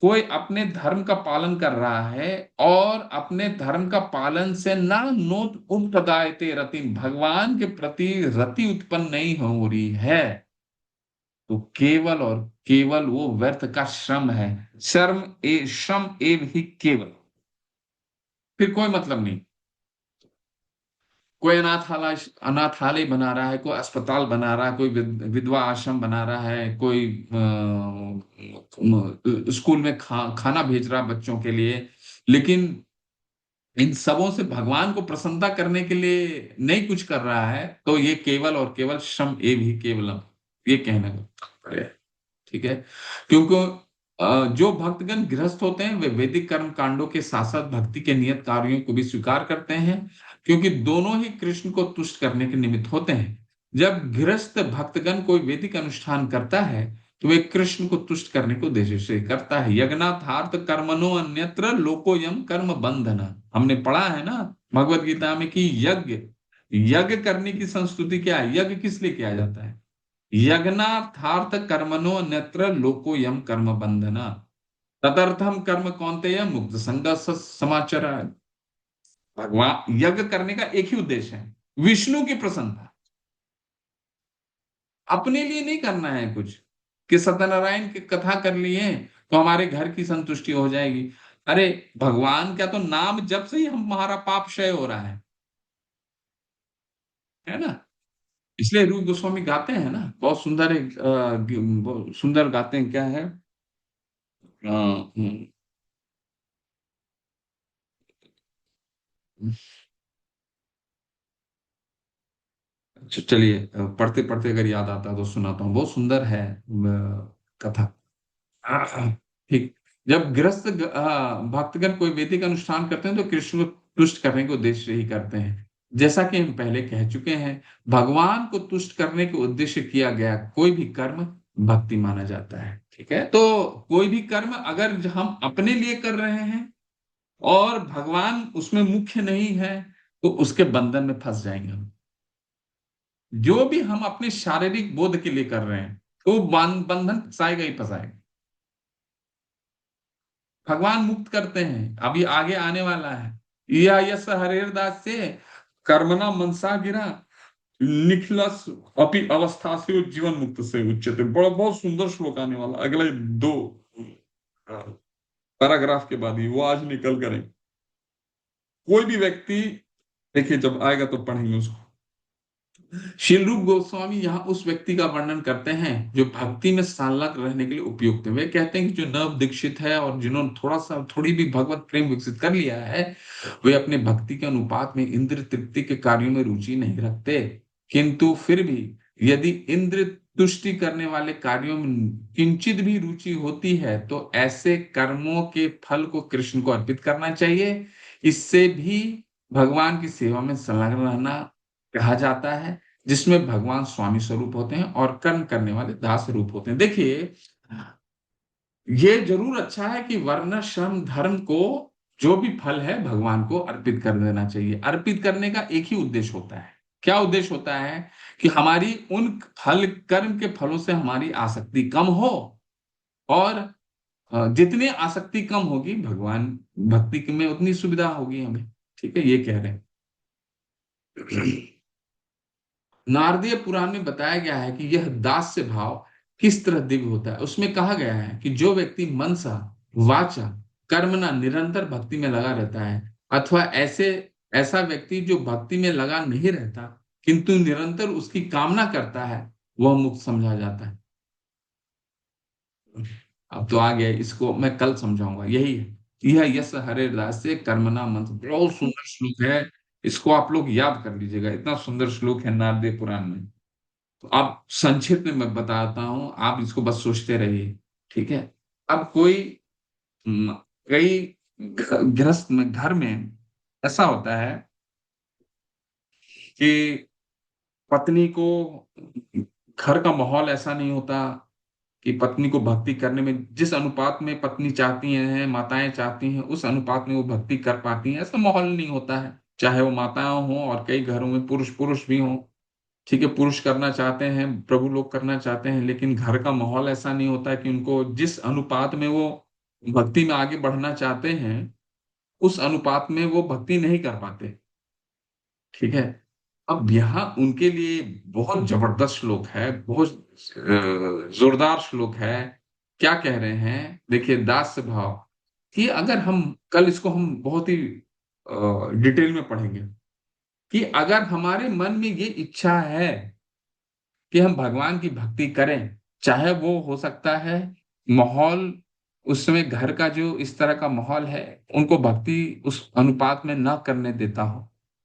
कोई अपने धर्म का पालन कर रहा है और अपने धर्म का पालन से ना नोत उपदायते रति, भगवान के प्रति रति उत्पन्न नहीं हो रही है, तो केवल और केवल वो व्यर्थ का श्रम है। श्रम एव ही केवल, फिर कोई मतलब नहीं। कोई अनाथालय बना रहा है, कोई अस्पताल बना रहा है, कोई विधवा आश्रम बना रहा है, कोई स्कूल में खाना भेज रहा है बच्चों के लिए, लेकिन इन सबों से भगवान को प्रसन्नता करने के लिए नहीं कुछ कर रहा है, तो ये केवल और केवल श्रम एव ही केवलम, ये कहने का तात्पर्य है, ठीक है। क्योंकि जो भक्तगण गृहस्थ होते हैं वे वैदिक कर्म कांडों के साथ साथ भक्ति के नियत कार्यों को भी स्वीकार करते हैं, क्योंकि दोनों ही कृष्ण को तुष्ट करने के निमित्त होते हैं। जब गृहस्थ भक्तगण कोई वैदिक अनुष्ठान करता है तो वे कृष्ण को तुष्ट करने को उद्देश्य से करता है। यज्ञार्थार्थ कर्मणो अन्यत्र लोकोयम कर्म बंधन, हमने पढ़ा है ना भगवत गीता में कि यज्ञ यज्ञ करने की संस्तुति क्या है, यज्ञ किस लिए किया जाता है? यज्ञार्थार्थ कर्मणो अन्यत्र लोकोयम कर्म बंधना तदर्थम कर्म कौन्तेय मुक्त संग समाचार। भगवान यज्ञ करने का एक ही उद्देश्य है, विष्णु की प्रसन्नता, अपने लिए नहीं करना है कुछ कि सत्यनारायण की कथा कर लिए तो हमारे घर की संतुष्टि हो जाएगी। अरे भगवान का तो नाम जब से ही हमारा पाप क्षय हो रहा है ना। इसलिए रूप गोस्वामी गाते हैं ना, बहुत सुंदर एक बहुत सुंदर गाते हैं, क्या है, हम्म, चलिए पढ़ते पढ़ते अगर याद आता है तो सुनाता हूँ, बहुत सुंदर है कथा। ठीक। जब गृहस्थ भक्तगण कोई वैदिक अनुष्ठान करते हैं तो कृष्ण को तुष्ट करने के उद्देश्य से ही करते हैं। जैसा कि हम पहले कह चुके हैं, भगवान को तुष्ट करने के उद्देश्य किया गया कोई भी कर्म भक्ति माना जाता है, ठीक है। तो कोई भी कर्म अगर हम अपने लिए कर रहे हैं और भगवान उसमें मुख्य नहीं है, तो उसके बंधन में फंस जाएंगे हम। जो भी हम अपने शारीरिक बोध के लिए कर रहे हैं तो बंधन फंसाएगा ही फंसाएगा। भगवान मुक्त करते हैं, अभी आगे आने वाला है, या यस हरेर दास से कर्मणा मनसा गिरा निखिलस अपि अवस्था से जीवन मुक्त से उच्चते। बड़ा बहुत सुंदर श्लोक आने वाला अगले 2 पैराग्राफ के बाद ही, वो आज निकल करें। कोई भी व्यक्ति, देखिए जब आएगा तो पढ़ेंगे उसको। श्रील रूप गोस्वामी यहाँ उस व्यक्ति का वर्णन करते हैं जो भक्ति में संलग्न रहने के लिए उपयुक्त है। वे कहते हैं कि जो नव दीक्षित है और जिन्होंने थोड़ी भी भगवत प्रेम विकसित कर लिया है, वे अपने भक्ति के अनुपात में इंद्र तृप्ति के कार्यों में रुचि नहीं रखते, किंतु फिर भी यदि इंद्र तुष्टि करने वाले कार्यों में किंचित भी रुचि होती है तो ऐसे कर्मों के फल को कृष्ण को अर्पित करना चाहिए। इससे भी भगवान की सेवा में संलग्न रहना कहा जाता है, जिसमें भगवान स्वामी स्वरूप होते हैं और कर्म करने वाले दास रूप होते हैं। देखिए, ये जरूर अच्छा है कि वर्ण श्रम धर्म को जो भी फल है भगवान को अर्पित कर देना चाहिए। अर्पित करने का एक ही उद्देश्य होता है। क्या उद्देश्य होता है? कि हमारी उन फल कर्म के फलों से हमारी आसक्ति कम हो, और जितनी आसक्ति कम होगी भगवान भक्ति में उतनी सुविधा होगी हमें। ठीक है, ये कह रहे हैं। नारदीय पुराण में बताया गया है कि यह दास्य भाव किस तरह दिव्य होता है। उसमें कहा गया है कि जो व्यक्ति मनसा वाचा कर्मणा निरंतर भक्ति में लगा रहता है, अथवा ऐसा व्यक्ति जो भक्ति में लगा नहीं रहता किंतु निरंतर उसकी कामना करता है, वह मुक्त समझा जाता है। अब तो आ गया, इसको मैं कल समझाऊंगा। यही है, यह यस हरे दास्य कर्मणा मंत्र, बहुत सुंदर श्लोक है। इसको आप लोग याद कर लीजिएगा, इतना सुंदर श्लोक है नारदीय पुराण में। तो अब संक्षिप्त में मैं बताता हूं, आप इसको बस सोचते रहिए। ठीक है। अब कई गृहस्थ में घर में ऐसा होता है कि पत्नी को, घर का माहौल ऐसा नहीं होता कि पत्नी को भक्ति करने में जिस अनुपात में पत्नी चाहती हैं, माताएं चाहती हैं, उस अनुपात में वो भक्ति कर पाती हैं, ऐसा माहौल नहीं होता है। चाहे वो माताएं हों और कई घरों में पुरुष पुरुष भी हों। ठीक है, पुरुष करना चाहते हैं, प्रभु लोग करना चाहते हैं, लेकिन घर का माहौल ऐसा नहीं होता कि उनको जिस अनुपात में वो भक्ति में आगे बढ़ना चाहते हैं उस अनुपात में वो भक्ति नहीं कर पाते। ठीक है। अब यहाँ उनके लिए बहुत जबरदस्त श्लोक है, बहुत जोरदार श्लोक है। क्या कह रहे हैं? देखिए, दास्य भाव कि अगर हम कल इसको हम बहुत ही डिटेल में पढ़ेंगे कि अगर हमारे मन में ये इच्छा है कि हम भगवान की भक्ति करें, चाहे वो हो सकता है माहौल उस समय घर का जो इस तरह का माहौल है उनको भक्ति उस अनुपात में ना करने देता हो,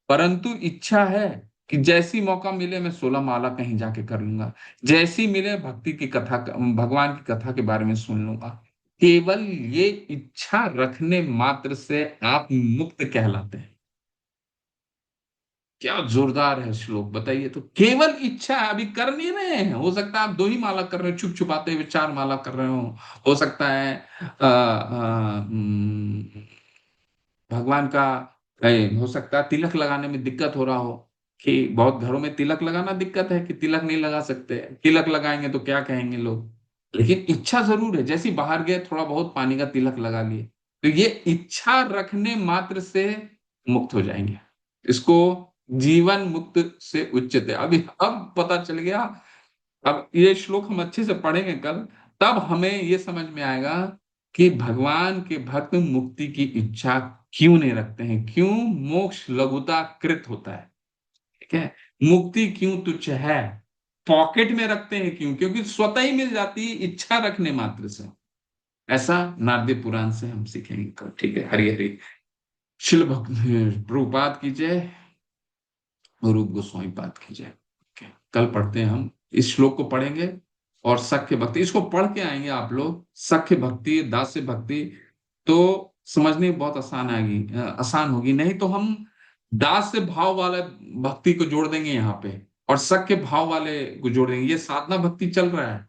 परंतु इच्छा है कि जैसी मौका मिले मैं 16 माला कहीं जाके कर लूंगा, जैसी मिले भक्ति की कथा, भगवान की कथा के बारे में सुन लूंगा, केवल ये इच्छा रखने मात्र से आप मुक्त कहलाते हैं। क्या जोरदार है श्लोक, बताइए तो। केवल इच्छा है, अभी कर नहीं रहे हैं, हो सकता है आप 2 ही माला कर रहे हो, छुप छुपाते हुए 4 माला कर रहे हो सकता है भगवान का हो सकता है तिलक लगाने में दिक्कत हो रहा हो, कि बहुत घरों में तिलक लगाना दिक्कत है कि तिलक नहीं लगा सकते, तिलक लगाएंगे तो क्या कहेंगे लोग। लेकिन इच्छा जरूर है, जैसे ही बाहर गए थोड़ा बहुत पानी का तिलक लगा लिए, तो ये इच्छा रखने मात्र से मुक्त हो जाएंगे। इसको जीवन मुक्त से उच्चते, अभी अब पता चल गया। अब ये श्लोक हम अच्छे से पढ़ेंगे कल, तब हमें ये समझ में आएगा कि भगवान के भक्त मुक्ति की इच्छा क्यों नहीं रखते हैं, क्यों मोक्ष लघुता कृत होता है। ठीक है, मुक्ति क्यों तुच्छ है, पॉकेट में रखते हैं क्यों, क्योंकि स्वतः ही मिल जाती है इच्छा रखने मात्र से। ऐसा नारदी पुराण से हम सीखेंगे। ठीक है, हरि हरि। शिल भक्त प्रभुपाद की जय, रूप गोस्वामी पाद की जय। Okay, कल पढ़ते हैं हम इस श्लोक को पढ़ेंगे और सख्य भक्ति, इसको पढ़ के आएंगे आप लोग। सख्य भक्ति, दास्य भक्ति तो समझने में बहुत आसान आएगी, आसान होगी। नहीं तो हम दास्य भाव वाले भक्ति को जोड़ देंगे यहाँ पे और सख्य भाव वाले को जोड़ देंगे। ये साधना भक्ति चल रहा है,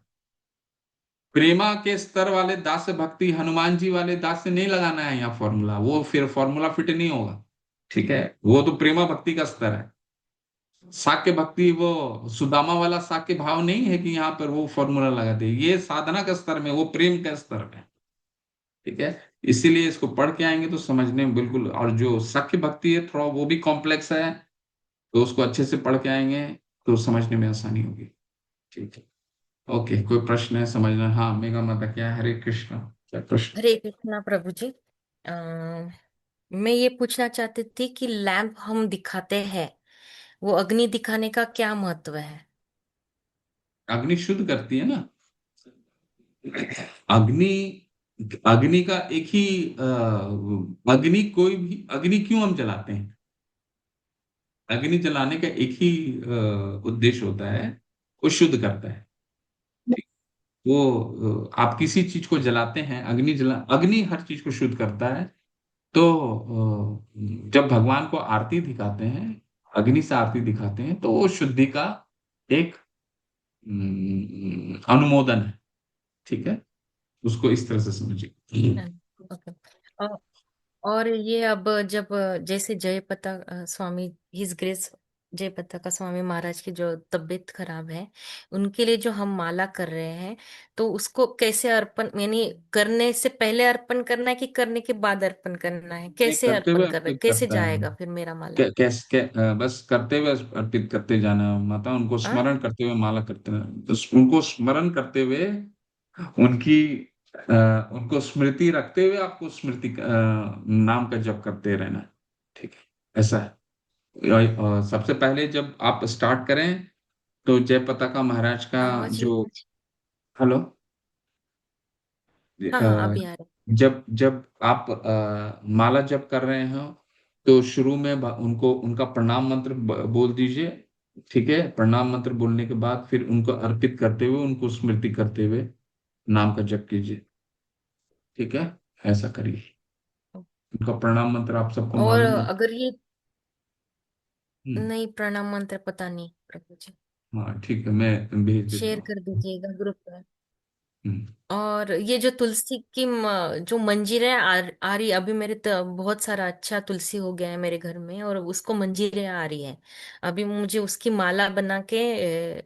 प्रेमा के स्तर वाले दास्य भक्ति, हनुमान जी वाले दास्य नहीं लगाना है यहाँ फॉर्मूला, वो फिर फॉर्मूला फिट नहीं होगा। ठीक है, वो तो प्रेमा भक्ति का स्तर है। साक्य भक्ति वो सुदामा वाला साक्य भाव नहीं है कि यहाँ पर वो फॉर्मूला लगा दे, ये साधना का स्तर में, वो प्रेम का स्तर में। ठीक है, इसीलिए इसको पढ़ के आएंगे तो समझने में बिल्कुल, और जो सख्य भक्ति है थोड़ा वो भी कॉम्प्लेक्स है, तो उसको अच्छे से पढ़ के आएंगे तो समझने में आसानी होगी। ठीक है, ओके, कोई प्रश्न है समझना? हाँ, मेगा माता क्या है? हरे कृष्ण, क्या प्रश्न? हरे कृष्णा प्रभु जी। मैं ये पूछना चाहती थी कि लैंप हम दिखाते हैं वो अग्नि दिखाने का क्या महत्व है? अग्नि शुद्ध करती है ना। अग्नि, अग्नि का एक ही अग्नि, कोई भी अग्नि क्यों हम जलाते हैं? अग्नि जलाने का एक ही उद्देश्य होता है, वो शुद्ध करता है। ठीक। वो आप किसी चीज को जलाते हैं, अग्नि जला, अग्नि हर चीज को शुद्ध करता है। तो जब भगवान को आरती दिखाते हैं, अग्नि से आरती दिखाते हैं, तो वो शुद्धि का एक अनुमोदन है। ठीक है, उसको इस तरह से समझिए। ओके। और ये अब जब जैसे जयपता स्वामी, हिज ग्रेस जयपताका स्वामी महाराज की जो तबीयत खराब है, उनके लिए जो हम माला कर रहे हैं, तो उसको कैसे अर्पण, यानी करने से पहले अर्पण करना है कि करने के बाद अर्पण करना है? नहीं, कैसे करते हुए अर्पण कर रहे, अर्पित कैसे करता है। जाएगा फिर मेरा माला? बस करते हुए अर्पित करते जाना माता, उनको हाँ। स्मरण करते हुए माला करते रहना, तो उनको स्मरण करते हुए, उनकी उनको स्मृति रखते हुए आपको स्मृति नाम का जप करते रहना है। ठीक है, ऐसा है। सबसे पहले जब आप स्टार्ट करें, तो जय पताका महाराज का आवाज नहीं जो, आ रही। हेलो, हाँ हाँ, अ, अभी आ रहा जब जब आप माला जप कर रहे हो, तो शुरू में उनको उनका प्रणाम मंत्र बोल दीजिए। ठीक है, प्रणाम मंत्र बोलने के बाद फिर उनको अर्पित करते हुए, उनको स्मृति करते हुए नाम का जप कीजिए। ठीक है, ऐसा करिए। है। उनका प्रणाम मंत्र आप सबको और मालूम है। अगर ये, हम्म। नहीं, प्रणाम मंत्र पता नहीं प्रभु जी। हाँ ठीक है, मैं भेज देता शेयर हूँ। कर दीजिएगा ग्रुप पर। हम्म। और ये जो तुलसी की जो मंजीरें आ रही, अभी मेरे बहुत सारा अच्छा तुलसी हो गया है मेरे घर में, और उसको मंजीरें आ रही है। अभी मुझे उसकी माला बना के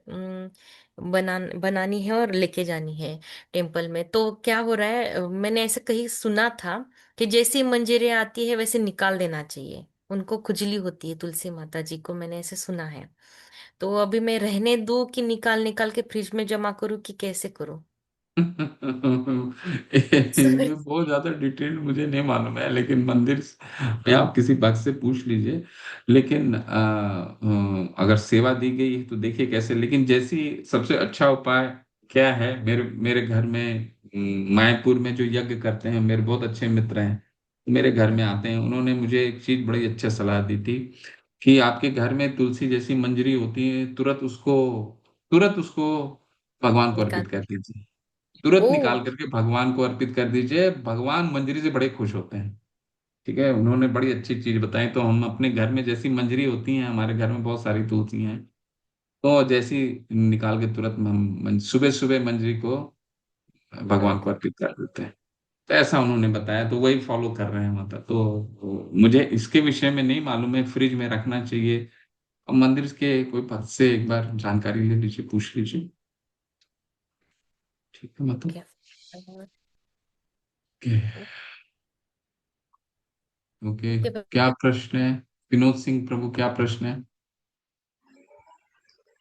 बनानी है और लेके जानी है टेम्पल में। तो क्या हो रहा है, मैंने ऐसे कहीं सुना था कि जैसे ही मंजीरें आती है वैसे निकाल देना चाहिए, उनको खुजली होती है तुलसी माता जी को, मैंने ऐसे सुना है। तो अभी मैं रहने दूं कि निकाल निकाल के फ्रिज में जमा करूं कि कैसे करूं? ये बहुत ज्यादा डिटेल मुझे नहीं मालूम है, लेकिन मंदिर में आप किसी भक्त से पूछ लीजिए। लेकिन अगर सेवा दी गई है तो देखिए कैसे, लेकिन जैसी सबसे अच्छा उपाय क्या है, मेरे मेरे घर में मायपुर में जो यज्ञ करते हैं, मेरे बहुत अच्छे मित्र हैं, मेरे घर में आते हैं, उन्होंने मुझे एक चीज बड़ी अच्छी सलाह दी थी, कि आपके घर में तुलसी जैसी मंजरी होती है, तुरंत उसको भगवान को निकाल। अर्पित कर दीजिए। तुरंत ओ। निकाल करके भगवान को अर्पित कर दीजिए, भगवान मंजरी से बड़े खुश होते हैं। ठीक है, उन्होंने बड़ी अच्छी चीज बताई, तो हम अपने घर में जैसी मंजरी होती हैं, हमारे घर में बहुत सारी तुलसी हैं, तो जैसी निकाल के तुरंत हम सुबह सुबह मंजरी को भगवान को अर्पित कर देते हैं। तो ऐसा उन्होंने बताया, तो वही फॉलो कर रहे हैं मतलब। तो मुझे इसके विषय में नहीं मालूम है, फ्रिज में रखना चाहिए। अब मंदिर के कोई भक्त से एक बार जानकारी ले लीजिए, पूछ लीजिए। ठीक है मतलब। ओके। ओके। ओके। ओके। क्या प्रश्न है? विनोद सिंह प्रभु, क्या प्रश्न है?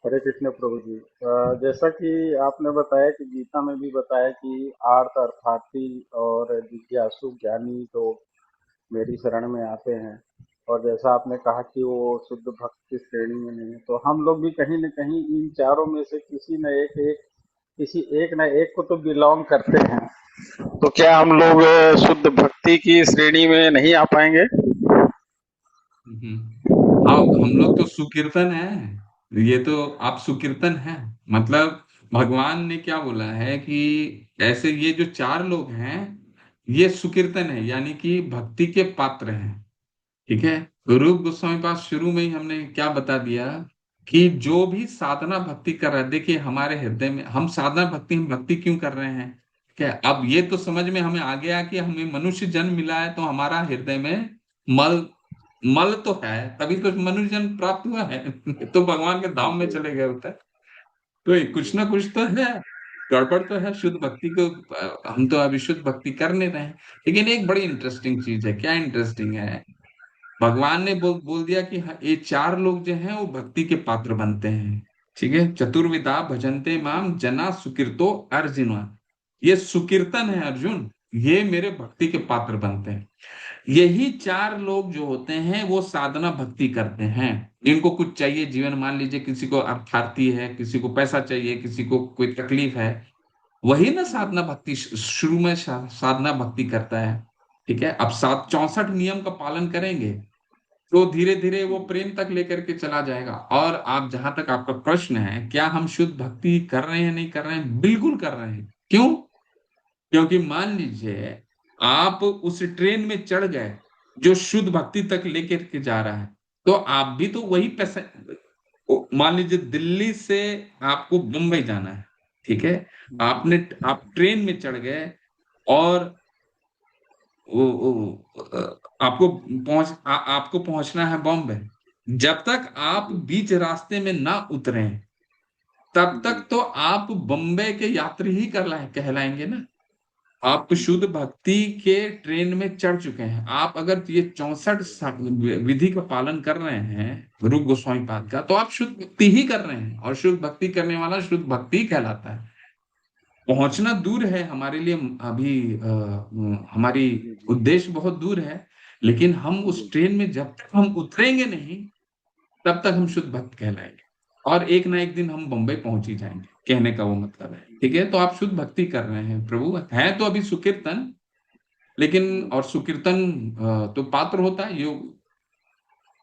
हरे कृष्ण प्रभु जी। जैसा कि आपने बताया कि गीता में भी बताया कि आर्त अर्थार्थी और जिज्ञासु ज्ञानी तो मेरी शरण में आते हैं, और जैसा आपने कहा कि वो शुद्ध भक्त की श्रेणी में नहीं है, तो हम लोग भी कहीं न कहीं इन चारों में से किसी एक न एक को तो बिलोंग करते हैं। तो क्या हम लोग शुद्ध भक्ति की श्रेणी में नहीं आ पाएंगे? हाँ, हम लोग तो सुकीर्तन है, ये तो आप सुकीर्तन है। मतलब भगवान ने क्या बोला है कि ऐसे ये जो चार लोग हैं, ये सुकीर्तन है, यानी कि भक्ति के पात्र हैं। ठीक है, रूप गोस्वामी पास शुरू में ही हमने क्या बता दिया, कि जो भी साधना भक्ति कर रहा है, देखिए हमारे हृदय में, हम साधना भक्ति, हम भक्ति क्यों कर रहे हैं? क्या अब ये तो समझ में हमें आ गया कि हमें मनुष्य जन्म मिला है, तो हमारा हृदय में मल मल तो है, तभी तो मनुष्य जन्म प्राप्त हुआ है। तो भगवान के धाम में जी। चले गए होता है। तो ये कुछ ना कुछ तो है, गड़बड़ तो है शुद्ध भक्ति को। हम तो अभी शुद्ध भक्ति कर नहीं रहे हैं। लेकिन एक बड़ी इंटरेस्टिंग चीज है, क्या इंटरेस्टिंग है, भगवान ने बोल दिया कि हाँ, ये चार लोग जो हैं वो भक्ति के पात्र बनते हैं। ठीक है, चतुर्विधा भजन्ते माम जना सुकीर्तो अर्जुन, ये सुकीर्तन है अर्जुन। ये मेरे भक्ति के पात्र बनते हैं। यही चार लोग जो होते हैं वो साधना भक्ति करते हैं। जिनको कुछ चाहिए जीवन, मान लीजिए किसी को अर्थार्थी है, किसी को पैसा चाहिए, किसी को कोई तकलीफ है, वही ना साधना भक्ति शुरू में साधना भक्ति करता है। ठीक है, अब 764 नियम का पालन करेंगे तो धीरे धीरे वो प्रेम तक लेकर के चला जाएगा। और आप, जहां तक आपका प्रश्न है, क्या हम शुद्ध भक्ति कर रहे हैं, नहीं कर रहे हैं? बिल्कुल कर रहे हैं। क्यों? क्योंकि मान लीजिए आप उस ट्रेन में चढ़ गए जो शुद्ध भक्ति तक लेकर के जा रहा है, तो आप भी तो वही पैसे, मान लीजिए दिल्ली से आपको मुंबई जाना है, ठीक है, आप ट्रेन में चढ़ गए और आपको पहुंचना है बॉम्बे। जब तक आप बीच रास्ते में ना उतरे तब तक तो आप बम्बे के यात्री ही कहलाएंगे ना। आप तो शुद्ध भक्ति के ट्रेन में चढ़ चुके हैं। आप अगर ये 64 विधि का पालन कर रहे हैं रूप गोस्वामी पाद का, तो आप शुद्ध भक्ति ही कर रहे हैं, और शुद्ध भक्ति करने वाला शुद्ध भक्ति कहलाता है। पहुंचना दूर है हमारे लिए अभी, हमारी उद्देश्य बहुत दूर है, लेकिन हम उस ट्रेन में जब तक हम उतरेंगे नहीं तब तक हम शुद्ध भक्त कहलाएंगे, और एक ना एक दिन हम बम्बई पहुंच ही जाएंगे, कहने का वो मतलब है। ठीक है, तो आप शुद्ध भक्ति कर रहे हैं प्रभु, है तो अभी सुकीर्तन, लेकिन और सुकीर्तन तो पात्र होता है, योग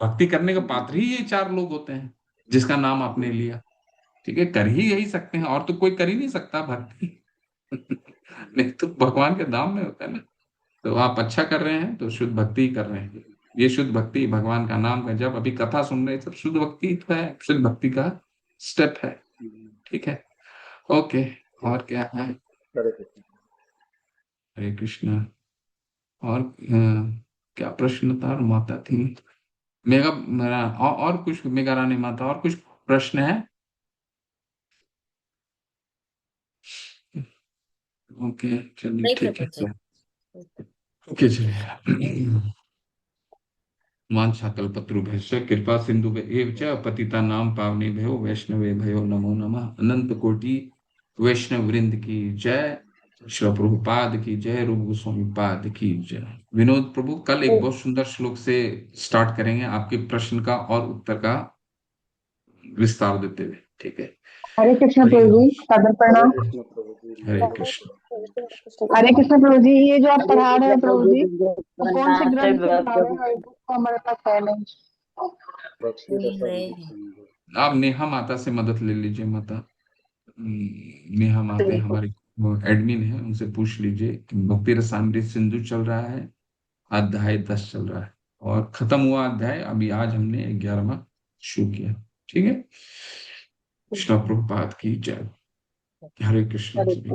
भक्ति करने का पात्र ही ये चार लोग होते हैं जिसका नाम आपने लिया। ठीक है, कर ही यही सकते हैं, और तो कोई कर ही नहीं सकता भक्ति। नहीं तो भगवान के धाम में होता है ना। तो आप अच्छा कर रहे हैं, तो शुद्ध भक्ति ही कर रहे हैं। ये शुद्ध भक्ति, भगवान का नाम का जब, अभी कथा सुन रहे सब शुद्ध भक्ति तो है, शुद्ध भक्ति का स्टेप है। ठीक है, ओके। और क्या है? हरे कृष्ण। हरे कृष्ण। और क्या प्रश्न था? और माता थी मेगा, मेरा और कुछ, मेगा रानी माता, और कुछ प्रश्न है? ओके चलिए, नहीं ठीक प्रभु है। जी। ओके चलिए। वाञ्छाकल्पतरुभ्यश्च कृपा सिन्धुभ्येव च पतितानां पावनेभ्यो वैष्णवेभ्यो नमो नमः। अनंत कोटि वैष्णव वृंद की जय। श्री प्रभुपाद की जय। रूप गोस्वामी पाद की जय। विनोद प्रभु, कल एक बहुत सुंदर श्लोक से स्टार्ट करेंगे आपके प्रश्न का और उत्तर का विस्तार देते हुए। ठीक है, हरे कृष्ण हरि प्रभु ओम। जी, सादर हरे प्रणाम। कृष्ण प्रभु जी, हरे हरे कृष्ण। कृष्ण। हरे कृष्ण प्रभु जी, ये जो आप पढ़ा रहे हैं प्रभु जी, वो कौन से ग्रंथ से पढ़ा रहे हैं? बुक तो हमारे पास है नहीं। भक्ति ये रसामृत नहीं है। सिंधु। आप नेहा माता से मदद ले लीजिए। माता नेहा माते हमारी एडमिन है, उनसे पूछ लीजिए कि भक्ति रसामृत सिंधु चल रहा है, अध्याय 10 चल रहा है, और खत्म हुआ अध्याय अभी, आज हमने 11वां शुरू किया। ठीक है, कृष्ण प्रभुपाद की जय। हरे कृष्ण सभी।